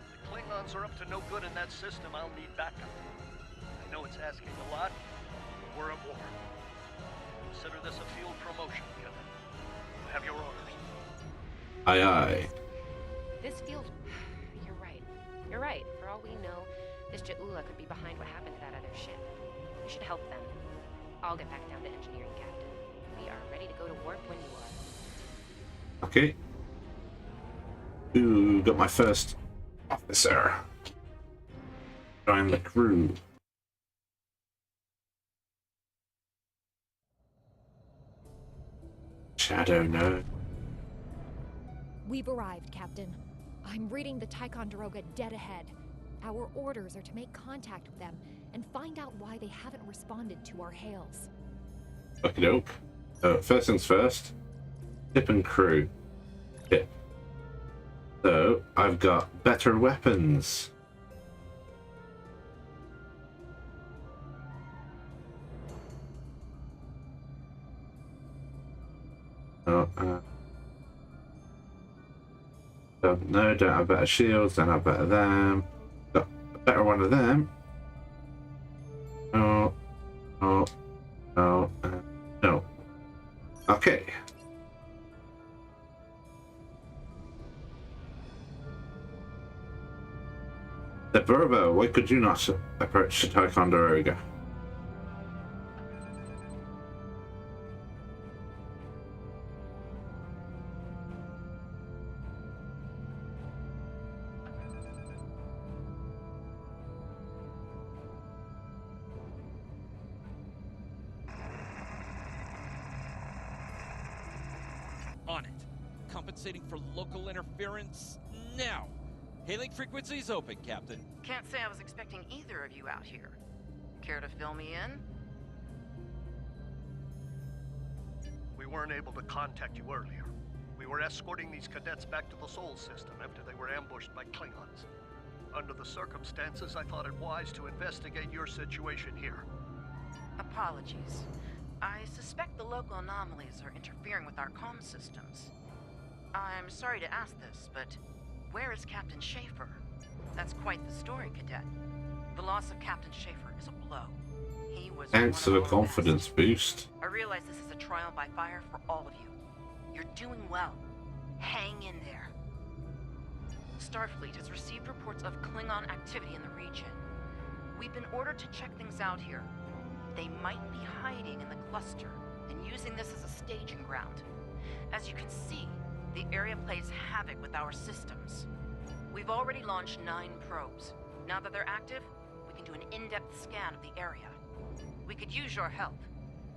If the Klingons are up to no good in that system, I'll need backup. I know it's asking a lot, but we're at war. Consider this a field promotion, Kevin. You have your orders. Aye, aye. This field... You're right. You're right. For all we know, this Ja'ula could be behind what happened to that other ship. We should help them. I'll get back down to engineering, Captain. We are ready to go to warp when you are. Okay. Ooh, got my first officer. Join the crew. Shadow, no. We've arrived, Captain. I'm reading the Ticonderoga dead ahead. Our orders are to make contact with them and find out why they haven't responded to our hails. Okie doke. First things first. Ship and crew. Ship. So, I've got better weapons. No, don't have better shields, don't have better them. Got a better one of them. No. Okay. The Verbo, why could you not approach Ticonderoga? On it. Compensating for local interference now. Hailing frequencies open, Captain. Can't say I was expecting either of you out here. Care to fill me in? We weren't able to contact you earlier. We were escorting these cadets back to the Sol system after they were ambushed by Klingons. Under the circumstances, I thought it wise to investigate your situation here. Apologies. I suspect the local anomalies are interfering with our comm systems. I'm sorry to ask this, but where is Captain Schaefer? That's quite the story, Cadet. The loss of Captain Schaefer is a blow. He was Thanks for the confidence boost. I realize this is a trial by fire for all of you. You're doing well. Hang in there. Starfleet has received reports of Klingon activity in the region. We've been ordered to check things out here. They might be hiding in the cluster and using this as a staging ground. As you can see, the area plays havoc with our systems. We've already launched 9 probes. Now that they're active, we can do an in-depth scan of the area. We could use your help.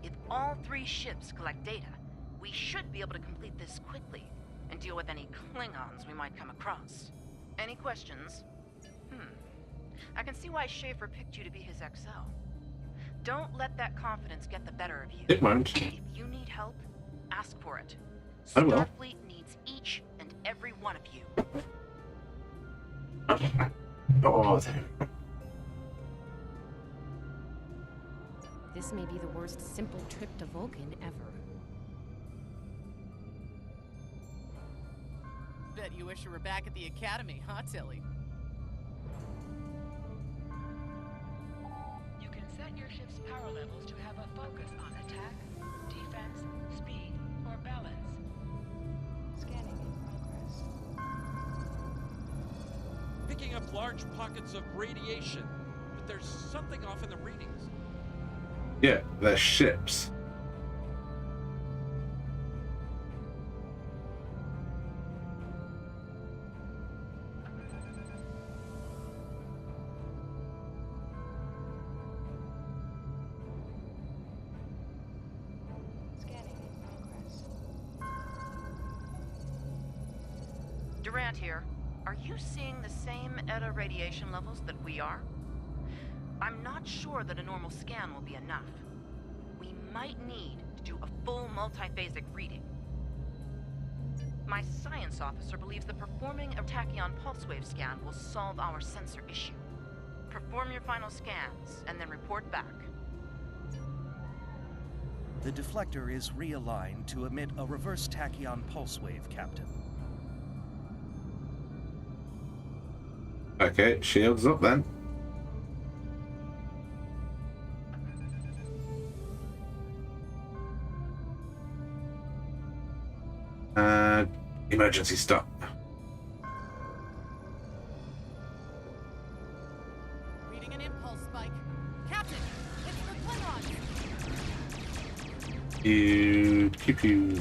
If all 3 ships collect data, we should be able to complete this quickly and deal with any Klingons we might come across. Any questions? I can see why Schaefer picked you to be his XL. Don't let that confidence get the better of you. It won't. If you need help, ask for it. I will. Starfleet needs each and every one of you. Oh, there. This may be the worst simple trip to Vulcan ever. Bet you wish you were back at the Academy, huh, Tilly? You can set your ship's power levels to have a focus on attack, defense, speed, or balance. Scanning in progress. Picking up large pockets of radiation, but there's something off in the readings. Yeah, they're ships. Durant here. Are you seeing the same ETA radiation levels that we are? I'm not sure that a normal scan will be enough. We might need to do a full multiphasic reading. My science officer believes that performing a tachyon pulse wave scan will solve our sensor issue. Perform your final scans, and then report back. The deflector is realigned to emit a reverse tachyon pulse wave, Captain. Okay, shields up then. Emergency stop. Reading an impulse spike. Captain, it's the Klingons! You keep you.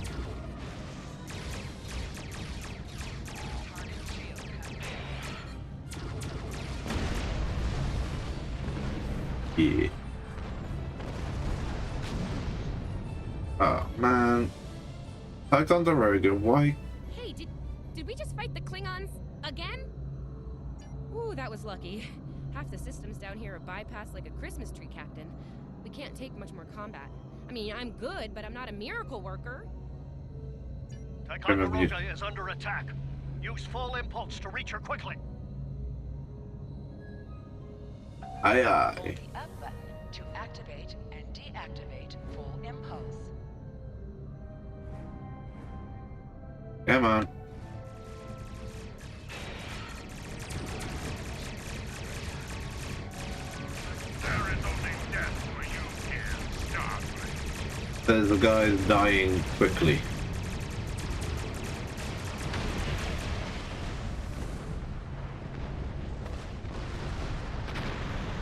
Yeah. Oh man. Ticonderoga, why? Hey, did we just fight the Klingons again? Ooh, that was lucky. Half the systems down here are bypassed like a Christmas tree, Captain. We can't take much more combat. I mean, I'm good, but I'm not a miracle worker. Ticonderoga is under attack. Use full impulse to reach her quickly. Aye Hold aye. the up button to activate and deactivate full impulse. Come on. There is only death for you here, Starfleet. There's a guy dying quickly.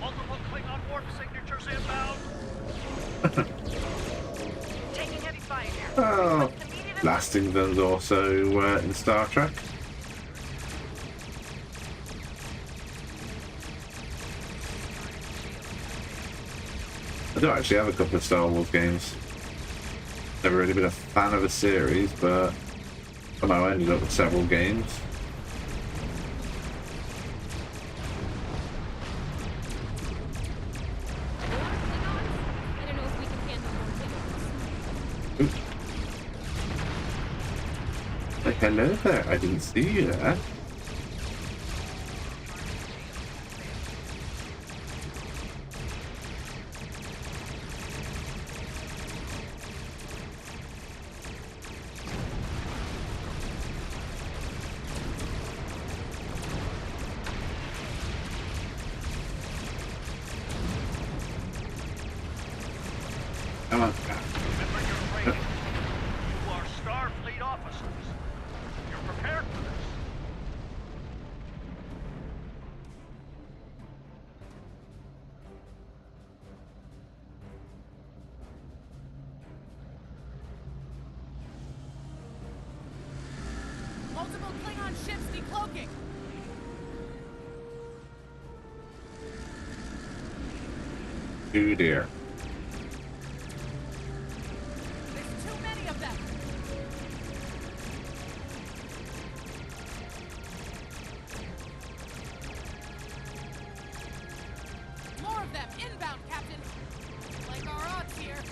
Multiple Klingon warp signatures inbound. Taking heavy fire here. Oh, blasting guns also in Star Trek. I do actually have a couple of Star Wars games. Never really been a fan of a series, but somehow I ended up with several games. I don't know if we can handle more Klingons. Like, hello there, I didn't see you there. Come on. Remember your training. You are Starfleet officers. You're prepared for this. Multiple Klingon ships decloaking! Oh dear. There's too many of them! More of them! Inbound, Captain! Like our odds here!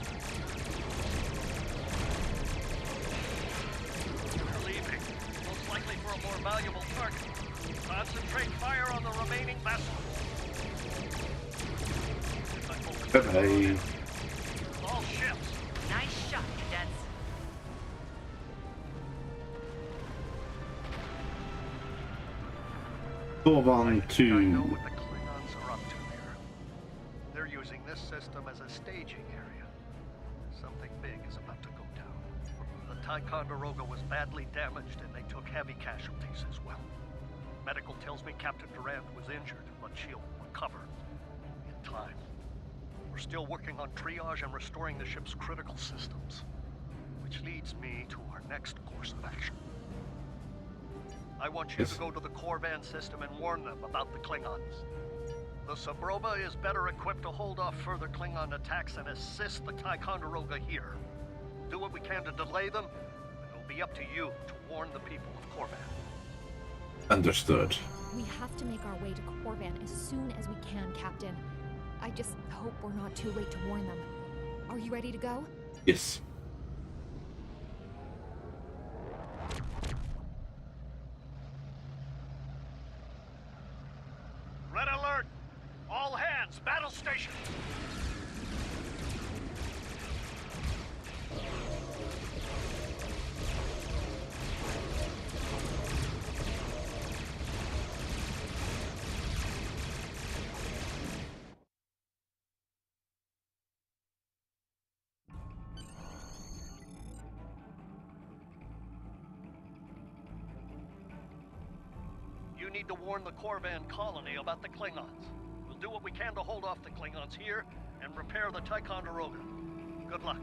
They're leaving. Most likely for a more valuable target. Concentrate fire on the remaining vessels. Bye-bye. All ships. Nice shot, cadets. Sorbonne I know 2. what the Klingons are up to here. They're using this system as a staging area. Something big is about to go down. The Ticonderoga was badly damaged and they took heavy casualties as well. Medical tells me Captain Durant was injured, but she'll recover in time. We're still working on triage and restoring the ship's critical systems, which leads me to our next course of action. I want you to go to the Korvan system and warn them about the Klingons. The Sabroba is better equipped to hold off further Klingon attacks and assist the Ticonderoga here. We'll do what we can to delay them, and it'll be up to you to warn the people of Korvan. Understood. We have to make our way to Korvan as soon as we can, Captain. I just hope we're not too late to warn them. Are you ready to go? Yes. you need to warn the Corvan colony about the Klingons. We'll do what we can to hold off the Klingons here and repair the Ticonderoga. Good luck.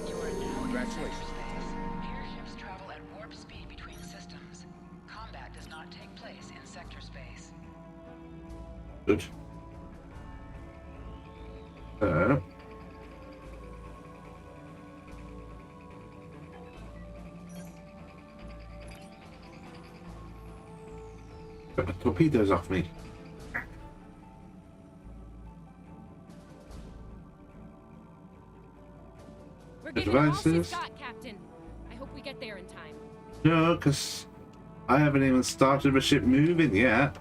You are now Congratulations. in cyberspace. Airships travel at warp speed between systems. Combat does not take place in sector space. Good. Got the torpedoes off me. We're The getting all she's devices. got, Captain. I hope we get there in time. No, because I haven't even started the ship moving yet.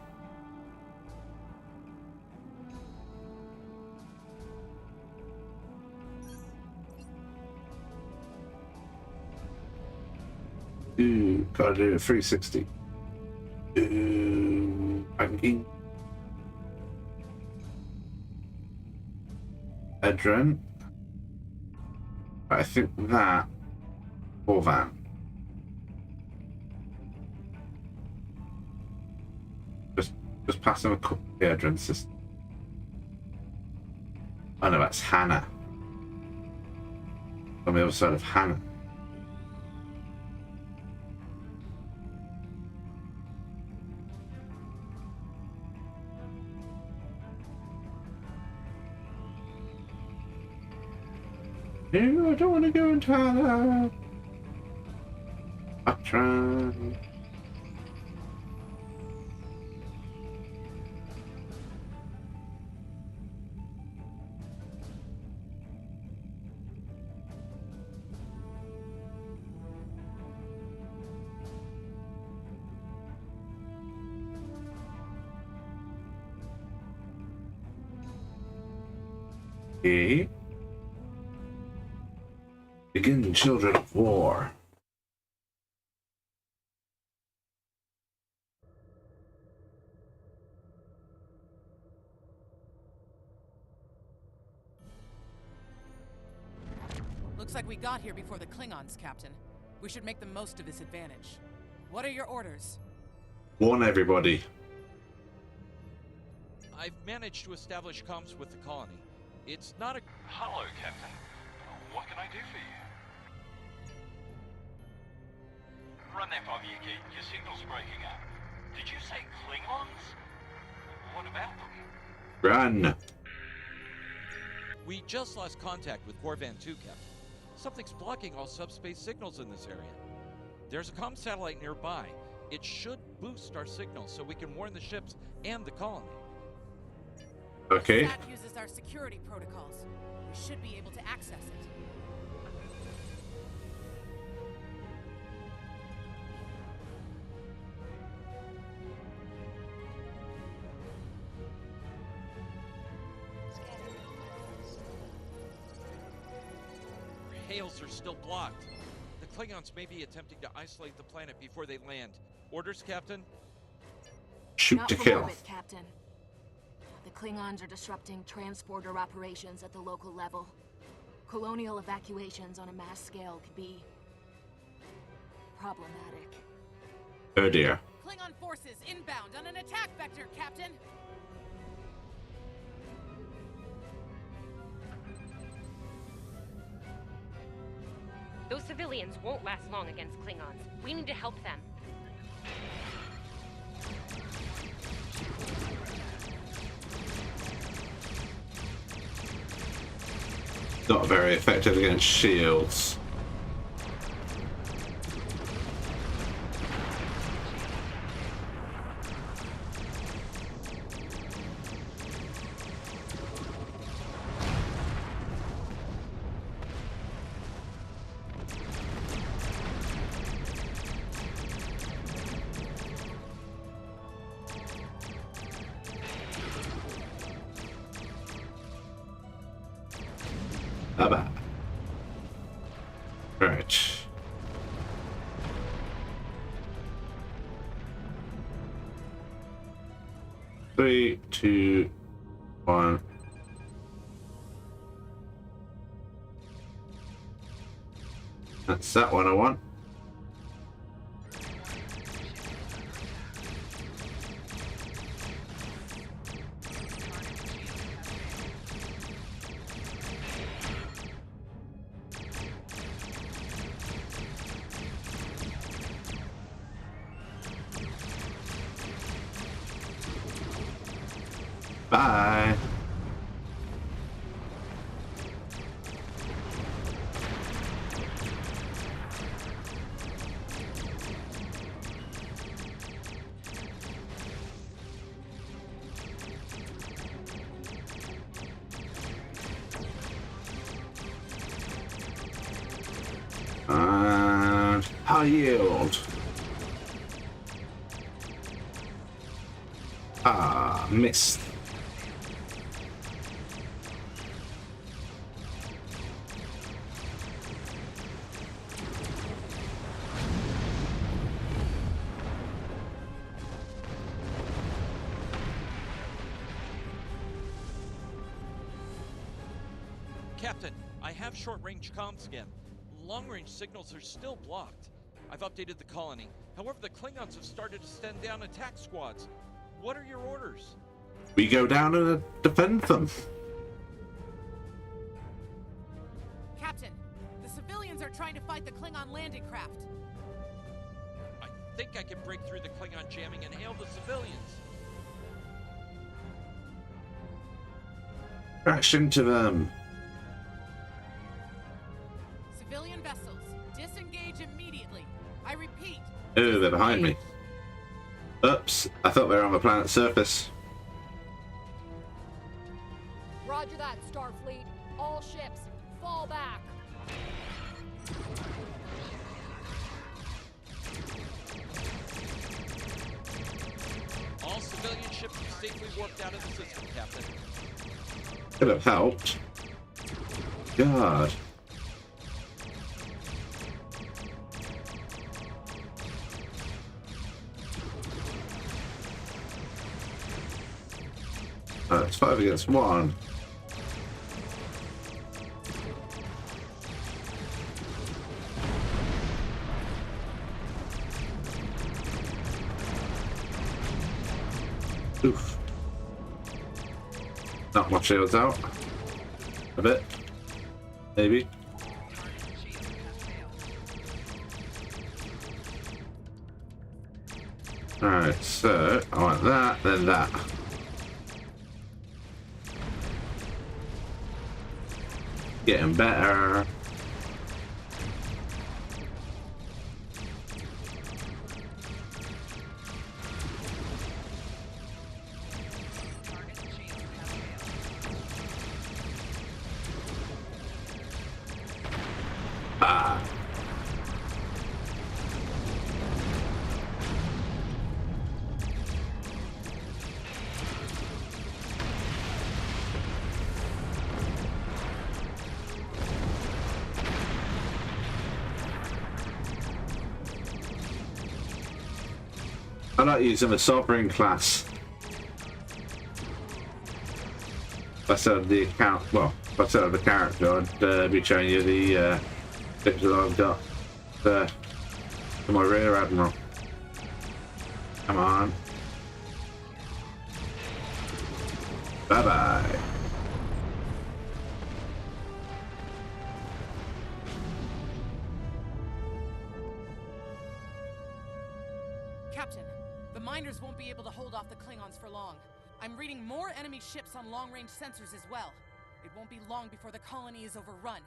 Ooh, gotta do a 360. Ooh, banking. Edron. I think that or van. Just pass him a couple of the Edron system. Oh no, that's Hannah. On the other side of Hannah. No, I don't want to go into Hannah. I'm trying. Okay. Begin, children of war. Looks like we got here before the Klingons, Captain. We should make the most of this advantage. What are your orders? Warn everybody. I've managed to establish comms with the colony. It's not a... Hello, Captain. What can I do for you? Run that by me again. Your signal's breaking up. Did you say Klingons? What about them? Run. We just lost contact with Corvan 2, Captain. Something's blocking all subspace signals in this area. There's a comm satellite nearby. It should boost our signal so we can warn the ships and the colony. Okay. That uses our security protocols. We should be able to access it. Our hails are still blocked. The Klingons may be attempting to isolate the planet before they land. Orders, Captain? Shoot Not to from kill. orbit, Captain. The Klingons are disrupting transporter operations at the local level. Colonial evacuations on a mass scale could be problematic. Oh dear. Klingon forces inbound on an attack vector, Captain! Those civilians won't last long against Klingons. We need to help them. Not very effective against shields. Bye-bye. Right. Three, two, one. That's that one I want. Bye. And high yield. Ah, missed. Captain, I have short-range comms again. Long-range signals are still blocked. I've updated the colony. However, the Klingons have started to send down attack squads. What are your orders? We go down and defend them. Captain, the civilians are trying to fight the Klingon landing craft. I think I can break through the Klingon jamming and hail the civilians. Crash into them. Civilian vessels, disengage immediately. I repeat. Oh, they're behind me. Oops, I thought they were on the planet's surface. Roger that, Starfleet. All ships, fall back. All civilian ships are safely warped out of the system, Captain. Could have helped. God. It's 5 against 1. Oof. Not much shields out. A bit. Maybe. Alright, so I want that, then that. Getting better. Ah. I like using the Sovereign class. If I set up the account, well, if I set up the character, I'd be showing you the picture that I've got there for my rear admiral. Come on. Bye bye. Captain, the miners won't be able to hold off the Klingons for long. I'm reading more enemy ships on long-range sensors as well. It won't be long before the colony is overrun.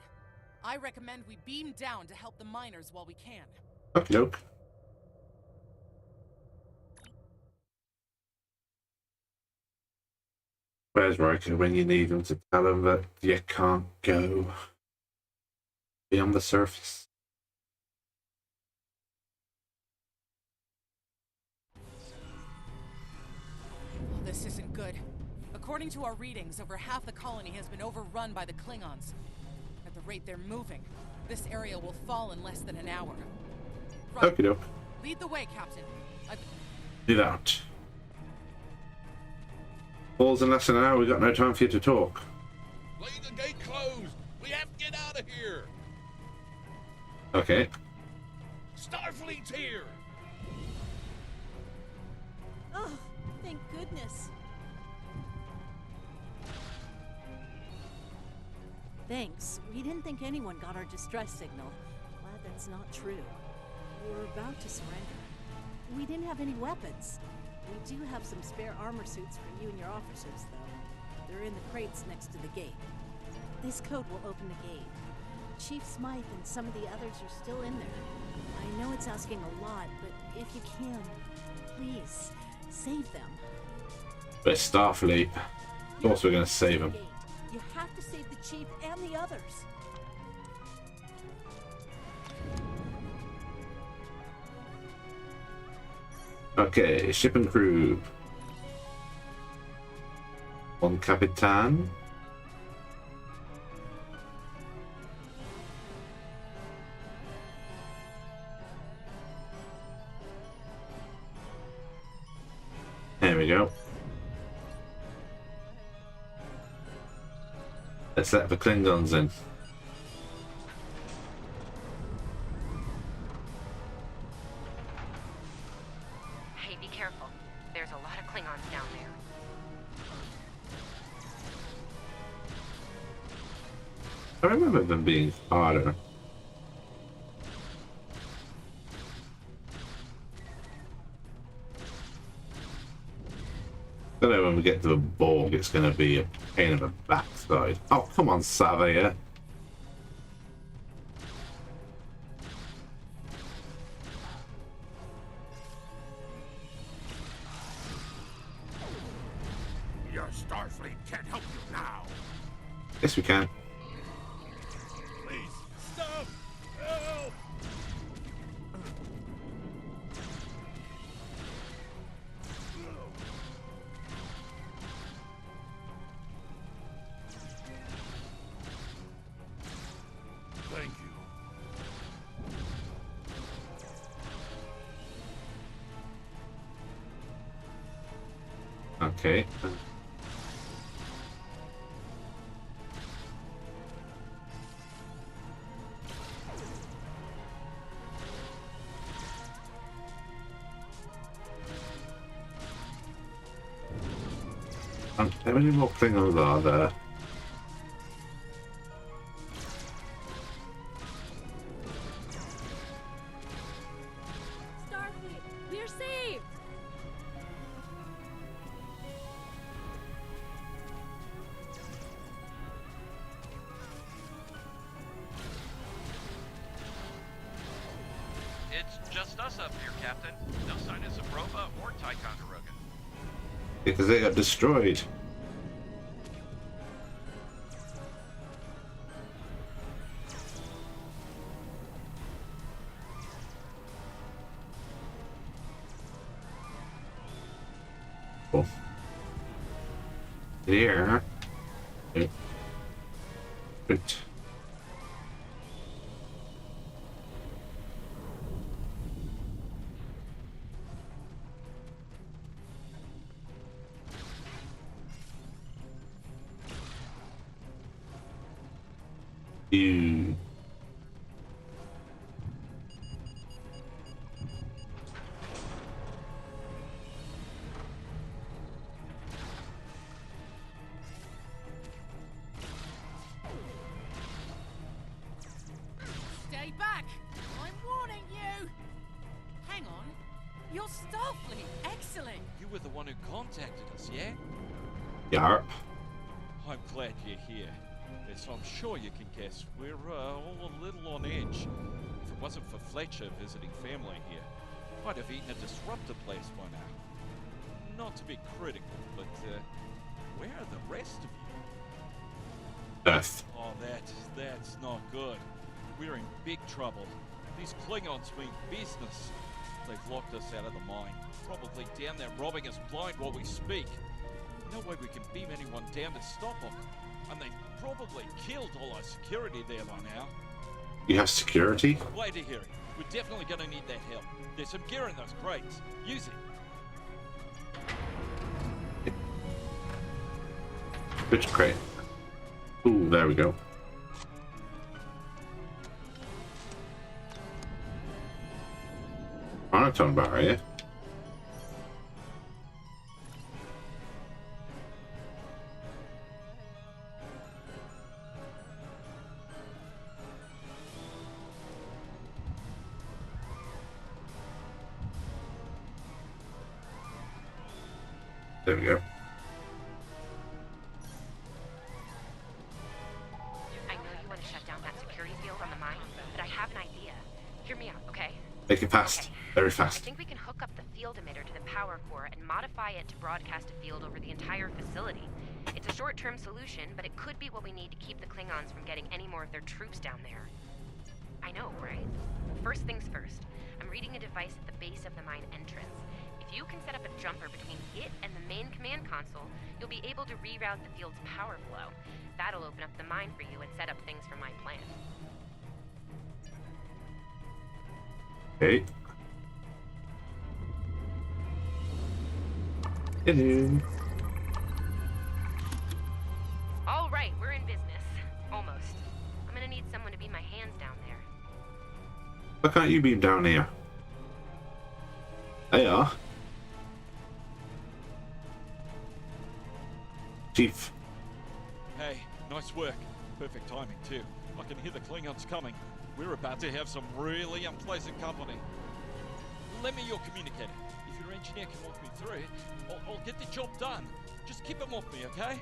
I recommend we beam down to help the miners while we can. Okie doke. Where's Riker when you need him to tell him that you can't go beyond the surface? Well, this isn't good. According to our readings, over half the colony has been overrun by the Klingons. At the rate they're moving, this area will fall in less than an hour. Right. Okie doke. Lead the way, Captain. Do that. Falls in less than an hour, we've got no time for you to talk. Leave the gate closed! We have to get out of here! Okay. Starfleet's here! Oh, thank goodness. Thanks. We didn't think anyone got our distress signal. Glad that's not true. We were about to surrender. We didn't have any weapons. We do have some spare armor suits for you and your officers, though. They're in the crates next to the gate. This code will open the gate. Chief Smythe and some of the others are still in there. I know it's asking a lot, but if you can, please, save them. But it's Starfleet. Of course we're going to save them. You have to save the Chief and the others. Okay, ship and crew. One Capitan. There we go. Let's let the Klingons in. Hey, be careful. There's a lot of Klingons down there. I remember them being harder. I know when we get to the Borg, it's going to be a pain in the backside. Oh, come on, Savia. Your Starfleet can't help you now. Yes, we can. Please, stop! Help! Thank you. Okay. How many more Klingons are there? Starfleet, we're saved! It's just us up here, Captain. No sign of Zabrova or Ticonderoga. Because they got destroyed. Cool. Here. Okay. Good. You. Stay back! I'm warning you! Hang on. You're Starfleet. Excellent. You were the one who contacted us, yeah? Yarp. I'm glad you're here. As I'm sure you can guess, we're all a little on edge. If it wasn't for Fletcher visiting family here, I'd have eaten a disruptor place by now. Not to be critical, but where are the rest of you? Earth. Oh, that's not good. We're in big trouble. These Klingons mean business. They've locked us out of the mine. Probably down there robbing us blind while we speak. No way we can beam anyone down to stop them. And they probably killed all our security there by now. You have security? Glad to hear it. We're definitely gonna need that help. There's some gear in those crates. Use it. Which crate? Ooh, there we go. Monotone bar, yeah? There we go. Hear me out, okay? Make it fast. Okay. Very I fast. think we can hook up the field emitter to the power core and modify it to broadcast a field over the entire facility. It's a short-term solution, but it could be what we need to keep the Klingons from getting any more of their troops down there. I know, right? First things first. I'm reading a device at the base of the mine entrance. If you can set up a jumper between it and the main command console, you'll be able to reroute the field's power flow. That'll open up the mine for you and set up things for my plan. Okay. Hello. All right, we're in business. Almost. I'm gonna need someone to be my hands down there. Why can't you beam down here? They are. Chief. Hey, nice work. Perfect timing, too. I can hear the Klingons coming. We're about to have some really unpleasant company. Lend me your communicator. If your engineer can walk me through it, I'll get the job done. Just keep them off me, okay?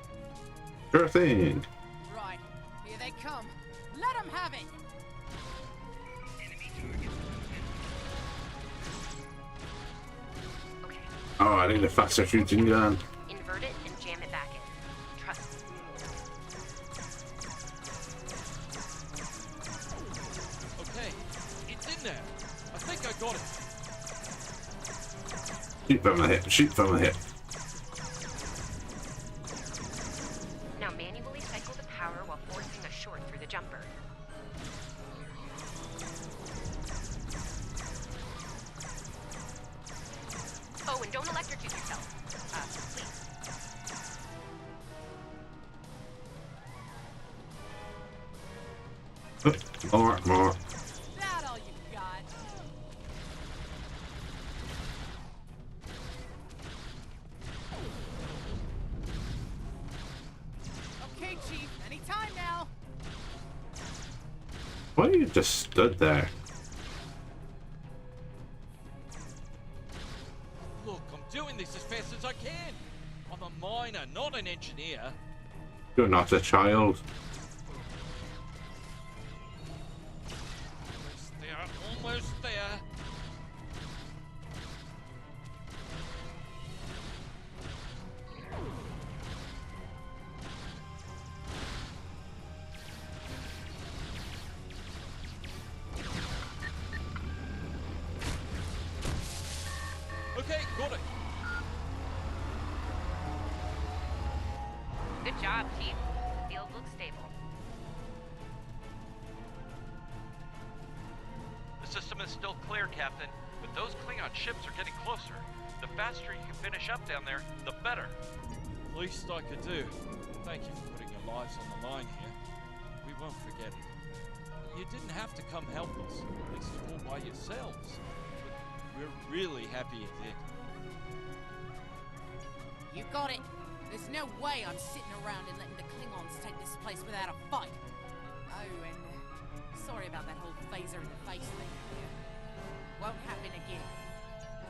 Sure thing. Right, here they come. Let them have it! Oh, I need a faster shooting gun. Invert it and jam it back in. Trust me. Okay, it's in there. I think I got it. Shoot from the hip. Shoot from the hip. Now manually cycle the power while forcing a short through the jumper. Oh, and don't electrocute yourself. Please. More. That all you got? Okay, Chief. Anytime now. Why you just stood there? Look, I'm doing this as fast as I can. I'm a miner, not an engineer. You're not a child. Almost there. Okay, got it. Good job, Chief. The field looks stable. The system is still clear, Captain, but those Klingon ships are getting closer. The faster you can finish up down there, the better. Least I could do. Thank you for putting your lives on the line here. We won't forget it. You didn't have to come help us, at least all by yourselves. But we're really happy you did. You got it. There's no way I'm sitting around and letting the Klingons take this place without a fight. Oh, and sorry about that whole phaser in the face thing. Won't happen again.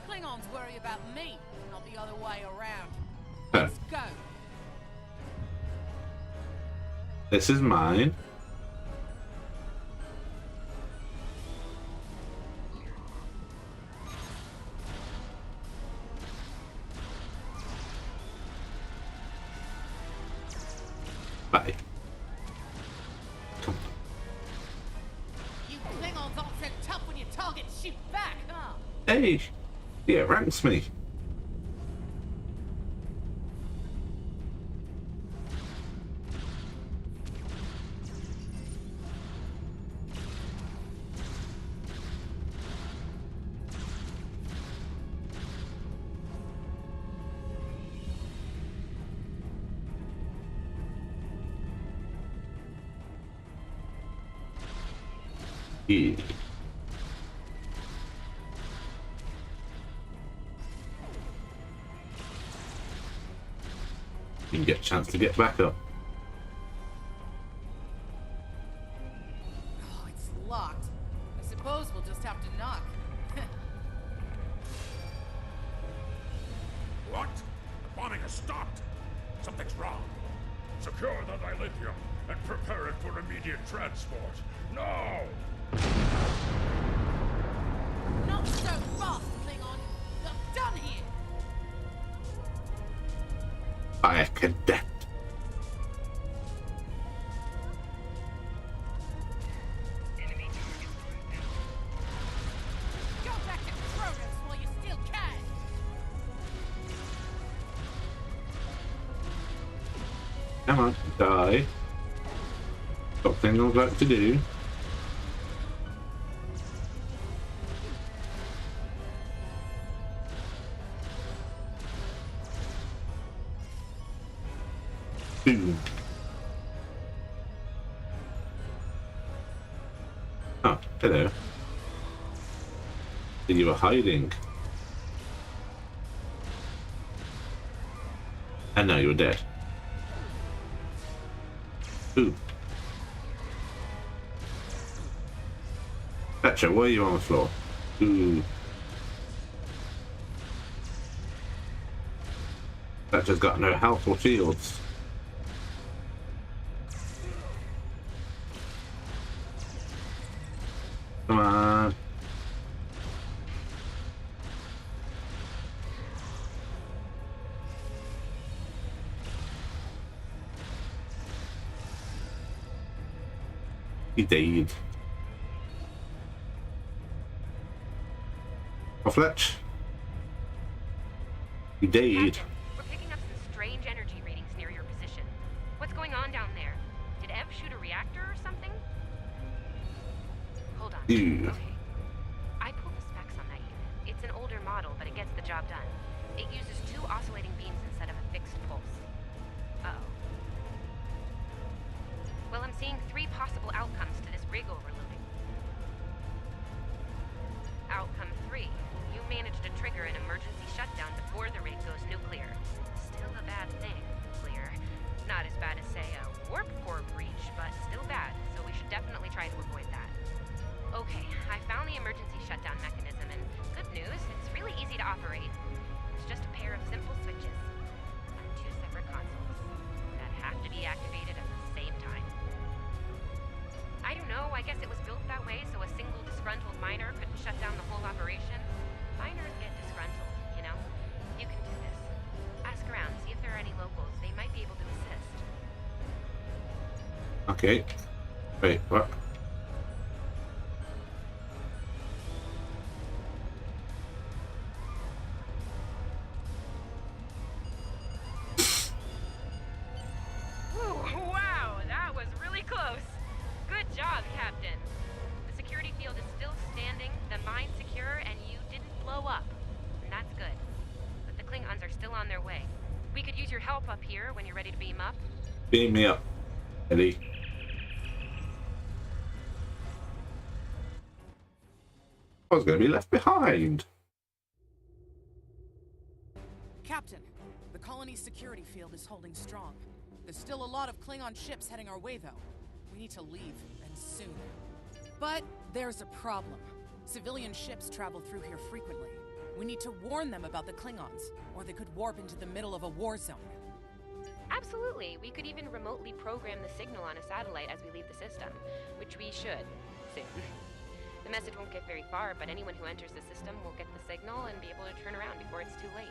Klingons worry about me, not the other way around. Let's go. This is mine. Bye. You Klingons aren't so tough when your target shoot back, huh? Hey, he outranks me. Yeah. You can get a chance to get back up. Oh, it's locked. I suppose we'll just have to knock. What? The bombing has stopped. Something's wrong. Secure the dilithium and prepare it for immediate transport. Now! Come on, die. Got things I'd like to do. Boom. Oh, hello. You were hiding. And now you're dead. Ooh. Thatcher, why are you on the floor? Ooh. Thatcher's got no health or shields. Come on. He died. Oh, Fletch. You died. We're picking up some strange energy readings near your position. What's going on down there? Did Ev shoot a reactor or something? Hold on. Ew. Okay. I pulled the specs on that unit. It's an older model, but it gets the job done. It uses 2 oscillating beams instead of a fixed pulse. Uh-oh. Well, I'm seeing 3 possible outcomes to this rig overloading. Outcome 3. You managed to trigger an emergency shutdown before the rig goes nuclear. Still a bad thing, clear. Not as bad as, say, a warp core breach, but still bad, so we should definitely try to avoid that. Okay, I found the emergency shutdown mechanism, and good news, it's really easy to operate. It's just a pair of simple switches on 2 separate consoles that have to be activated at the same time. I don't know, I guess it was built that way so a single disgruntled miner couldn't shut down the whole operation. Miners get disgruntled, you know? You can do this. Ask around, see if there are any locals. They might be able to assist. Okay. Wait, what? Ooh, wow, that was really close. Good job, Captain. The security field is still standing, the mine secure, and you didn't blow up. And that's good. But the Klingons are still on their way. We could use your help up here when you're ready to beam up. Beam me up, Eddie. I was going to be left behind. Captain, the colony's security field is holding strong. There's still a lot of Klingon ships heading our way, though. We need to leave, and soon. But there's a problem. Civilian ships travel through here frequently. We need to warn them about the Klingons, or they could warp into the middle of a war zone. Absolutely. We could even remotely program the signal on a satellite as we leave the system, which we should soon. The message won't get very far, but anyone who enters the system will get the signal and be able to turn around before it's too late.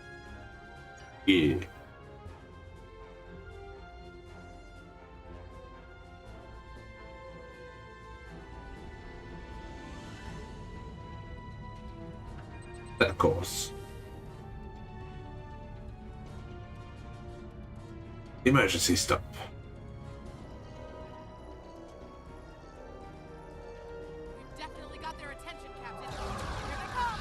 Yeah. Of course. Emergency stop. We've definitely got their attention, Captain. Here they come!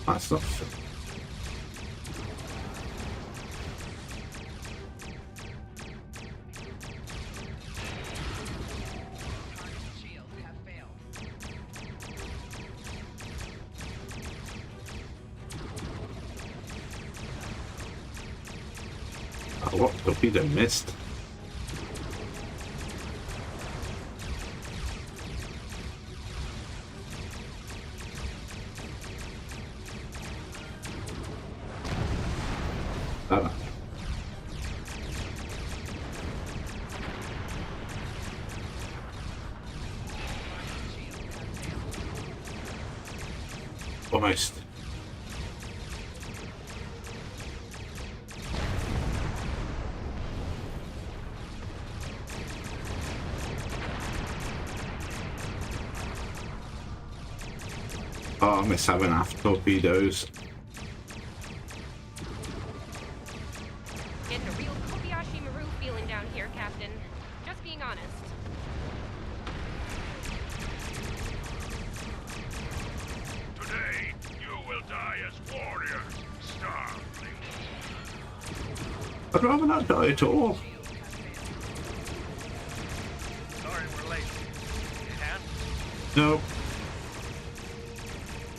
That's not fair. Oh, what torpedo missed? Ah. Almost. Oh, I miss having half torpedoes. Today, you will die as warriors, Starfleet. I'd rather not die at all. Sorry we're late. You hand? No.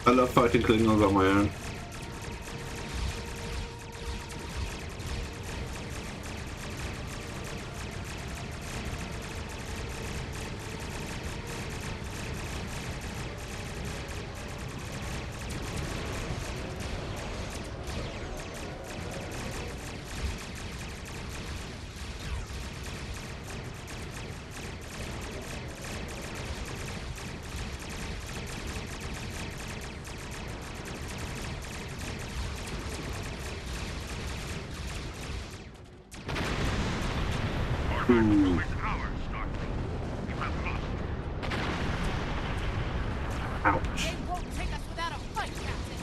I love fighting Klingons on my own. Ooh. Ouch. They won't take us without a fight, Captain.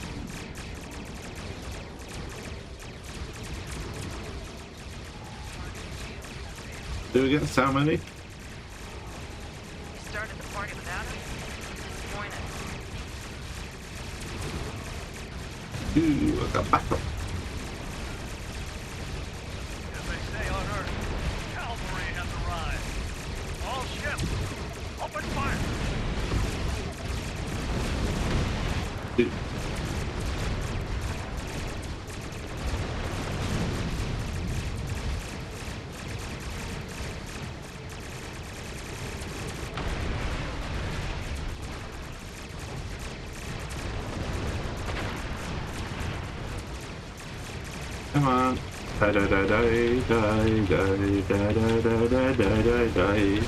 Do we get how many? You started the party without us? Disappointed. Ooh, I got backup. As they say on Earth, cavalry has arrived. All ships, open fire! Dude. Come on. Da da da da da da da da da da da da.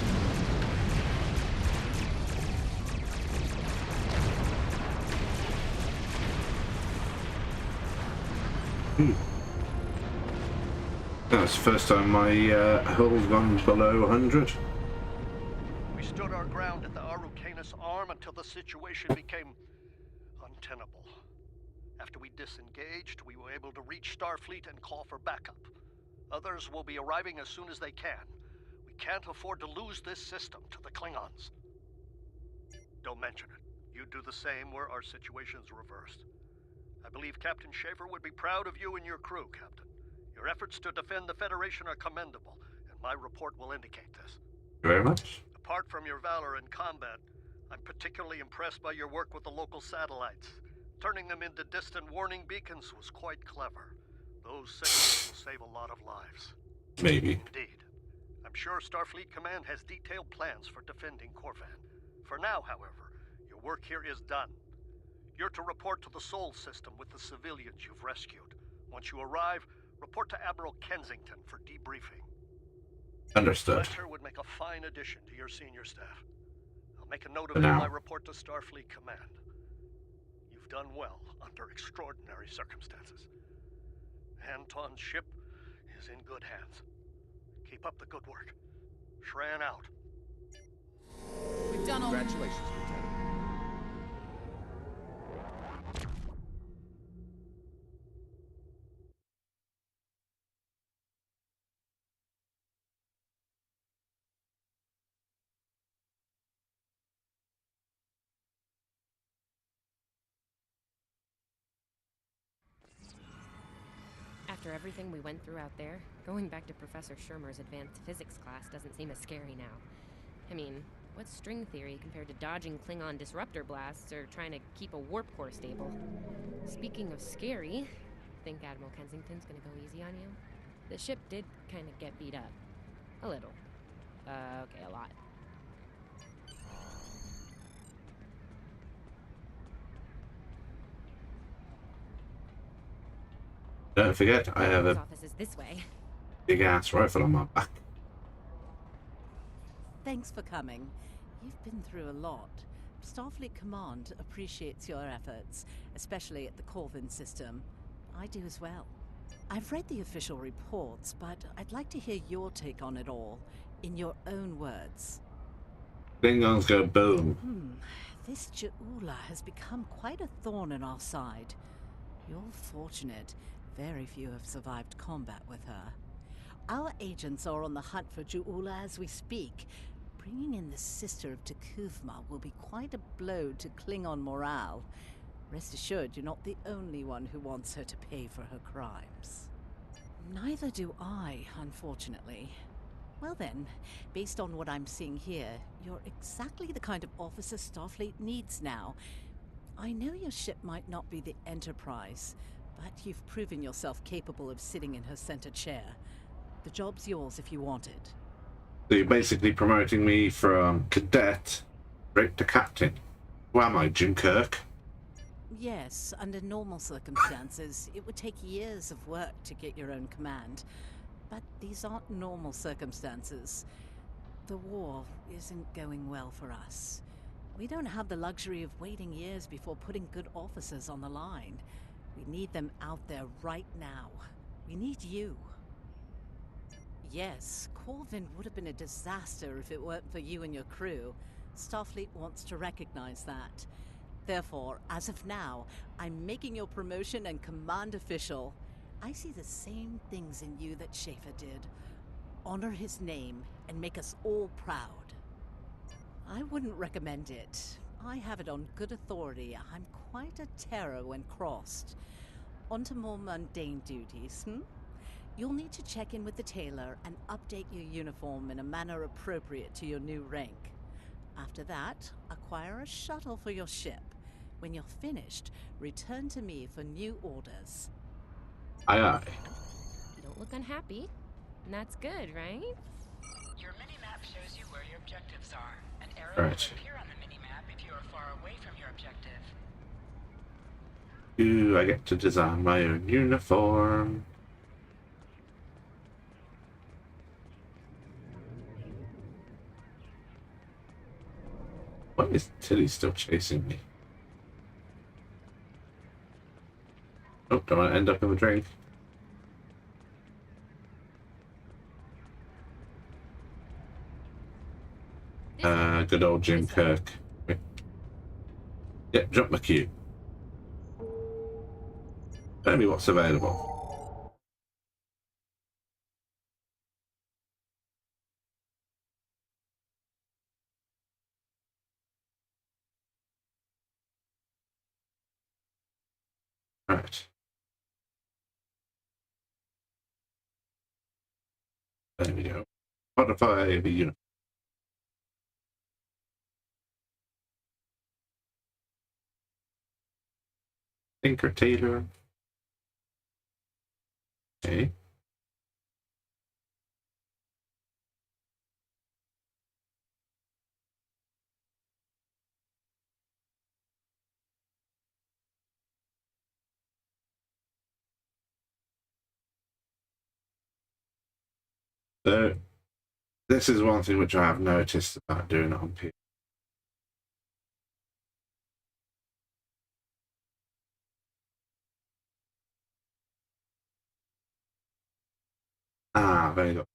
That's the first time my hull's gone below 100. We stood our ground at the Araucanus Arm until the situation became untenable. After we disengaged, we were able to reach Starfleet and call for backup. Others will be arriving as soon as they can. We can't afford to lose this system to the Klingons. Don't mention it. You do the same where our situation's reversed. I believe Captain Schaefer would be proud of you and your crew, Captain. Your efforts to defend the Federation are commendable, and my report will indicate this. Thank you very much. Apart from your valor in combat, I'm particularly impressed by your work with the local satellites. Turning them into distant warning beacons was quite clever. Those signals will save a lot of lives. Maybe. Indeed. I'm sure Starfleet Command has detailed plans for defending Corvan. For now, however, your work here is done. You're to report to the Sol system with the civilians you've rescued. Once you arrive, report to Admiral Kensington for debriefing. Understood. Fletcher would make a fine addition to your senior staff. I'll make a note For of it in now. my report to Starfleet Command. You've done well under extraordinary circumstances. Anton's ship is in good hands. Keep up the good work. Shran out. We've done all. Congratulations, Lieutenant. After everything we went through out there, going back to Professor Shermer's advanced physics class doesn't seem as scary now. I mean, what's string theory compared to dodging Klingon disruptor blasts or trying to keep a warp core stable? Speaking of scary, think Admiral Kensington's gonna go easy on you? The ship did kind of get beat up. A little. Okay, a lot. Don't forget, I have His a office is this way. big ass rifle on my back. Thanks for coming. You've been through a lot. Starfleet Command appreciates your efforts, especially at the Corvin system. I do as well. I've read the official reports, but I'd like to hear your take on it all, in your own words. Klingons go boom. This Ju'ula has become quite a thorn in our side. You're fortunate. Very few have survived combat with her. Our agents are on the hunt for Ju'ula as we speak, bringing in the Sister of Takufma will be quite a blow to Klingon morale. Rest assured, you're not the only one who wants her to pay for her crimes. Neither do I, unfortunately. Well then, based on what I'm seeing here, you're exactly the kind of officer Starfleet needs now. I know your ship might not be the Enterprise, but you've proven yourself capable of sitting in her center chair. The job's yours if you want it. So you're basically promoting me from cadet straight to captain. Who am I, Jim Kirk? Yes, under normal circumstances, it would take years of work to get your own command. But these aren't normal circumstances. The war isn't going well for us. We don't have the luxury of waiting years before putting good officers on the line. We need them out there right now. We need you. Yes, Corvin would have been a disaster if it weren't for you and your crew. Starfleet wants to recognize that. Therefore, as of now, I'm making your promotion and command official. I see the same things in you that Schaefer did. Honor his name and make us all proud. I wouldn't recommend it. I have it on good authority. I'm quite a terror when crossed. On to more mundane duties, You'll need to check in with the tailor and update your uniform in a manner appropriate to your new rank. After that, acquire a shuttle for your ship. When you're finished, return to me for new orders. Aye, aye. You don't look unhappy. And that's good, right? Your mini-map shows you where your objectives are. An arrow Right. will appear on the mini-map if you are far away from your objective. Ooh, I get to design my own uniform. Why is Tilly still chasing me? Oh, don't want to end up in a drink. Good old Jim Kirk. Yep, jump my queue. Tell me what's available. Right. There we go. Modify the unit. Tinker Tailor. Okay. So, this is one thing which I have noticed about doing it on P. Ah, there you go.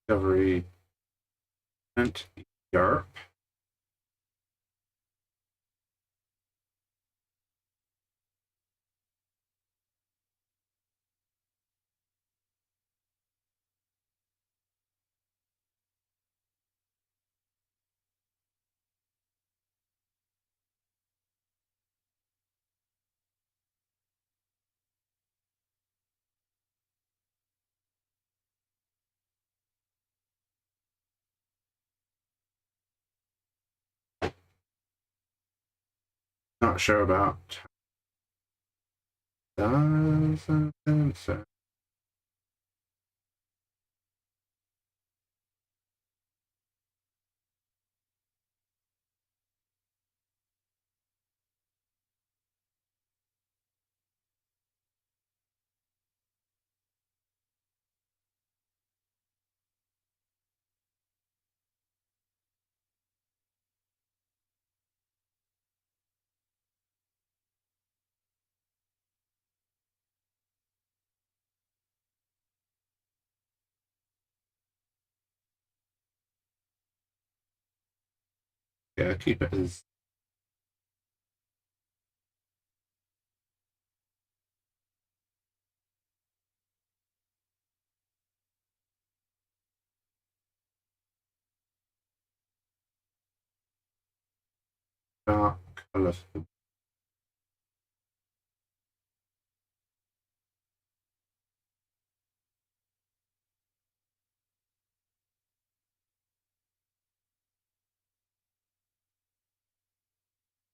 Discovery and Yarp. Not sure about. So. Yeah, keep it as dark colour.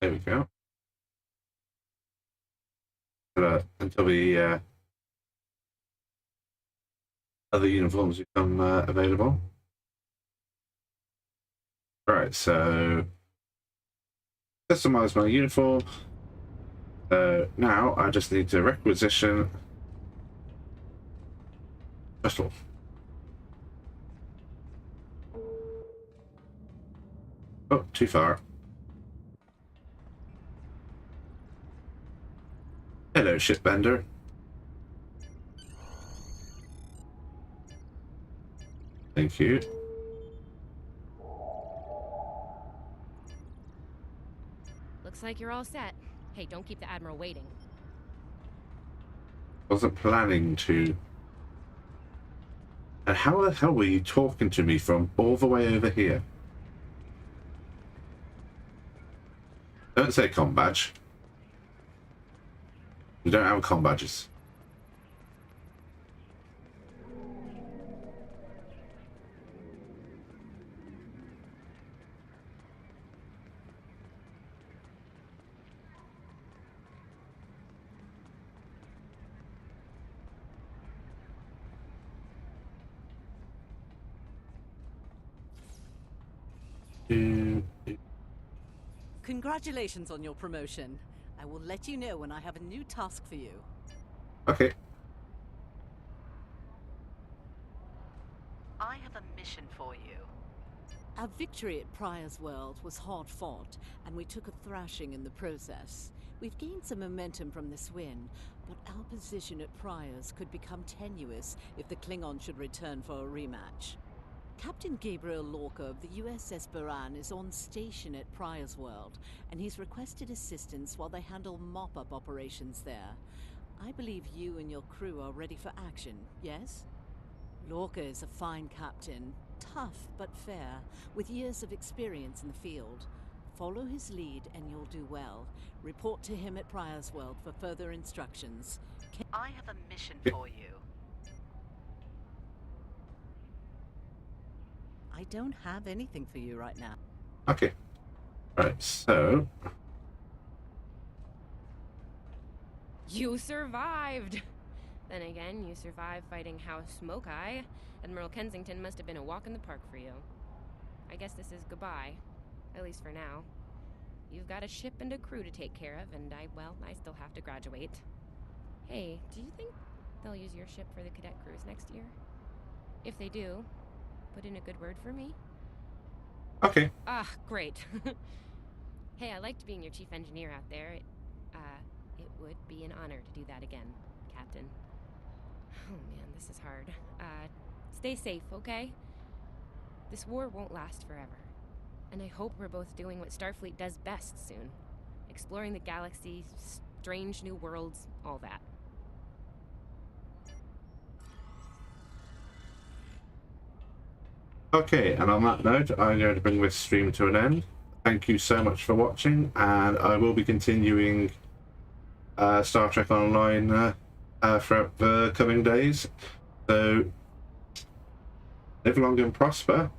There we go. Until the other uniforms become available. Right, so customize my uniform. So now I just need to requisition pistol. Oh, too far. Hello, shipbender. Thank you. Looks like you're all set. Hey, don't keep the Admiral waiting. Wasn't planning to. And how the hell were you talking to me from all the way over here? Don't say comm badge. You don't have comm badges. Congratulations on your promotion. I will let you know when I have a new task for you. Okay. I have a mission for you. Our victory at Prior's World was hard fought, and we took a thrashing in the process. We've gained some momentum from this win, but our position at Prior's could become tenuous if the Klingon should return for a rematch. Captain Gabriel Lorca of the USS Baran is on station at Prior's World, and he's requested assistance while they handle mop-up operations there. I believe you and your crew are ready for action, yes? Lorca is a fine captain, tough but fair, with years of experience in the field. Follow his lead and you'll do well. Report to him at Prior's World for further instructions. I have a mission for you. I don't have anything for you right now. Okay. Right, so... You survived! Then again, you survived fighting House Smoke-Eye. Admiral Kensington must have been a walk in the park for you. I guess this is goodbye. At least for now. You've got a ship and a crew to take care of, and I still have to graduate. Hey, do you think they'll use your ship for the cadet cruise next year? If they do, put in a good word for me? Okay. Ah, great. Hey, I liked being your chief engineer out there. It would be an honor to do that again, Captain. Oh man, this is hard. Stay safe, okay? This war won't last forever. And I hope we're both doing what Starfleet does best soon. Exploring the galaxy, strange new worlds, all that. Okay, and on that note, I'm going to bring this stream to an end. Thank you so much for watching, and I will be continuing Star Trek Online throughout the coming days. So, live long and prosper,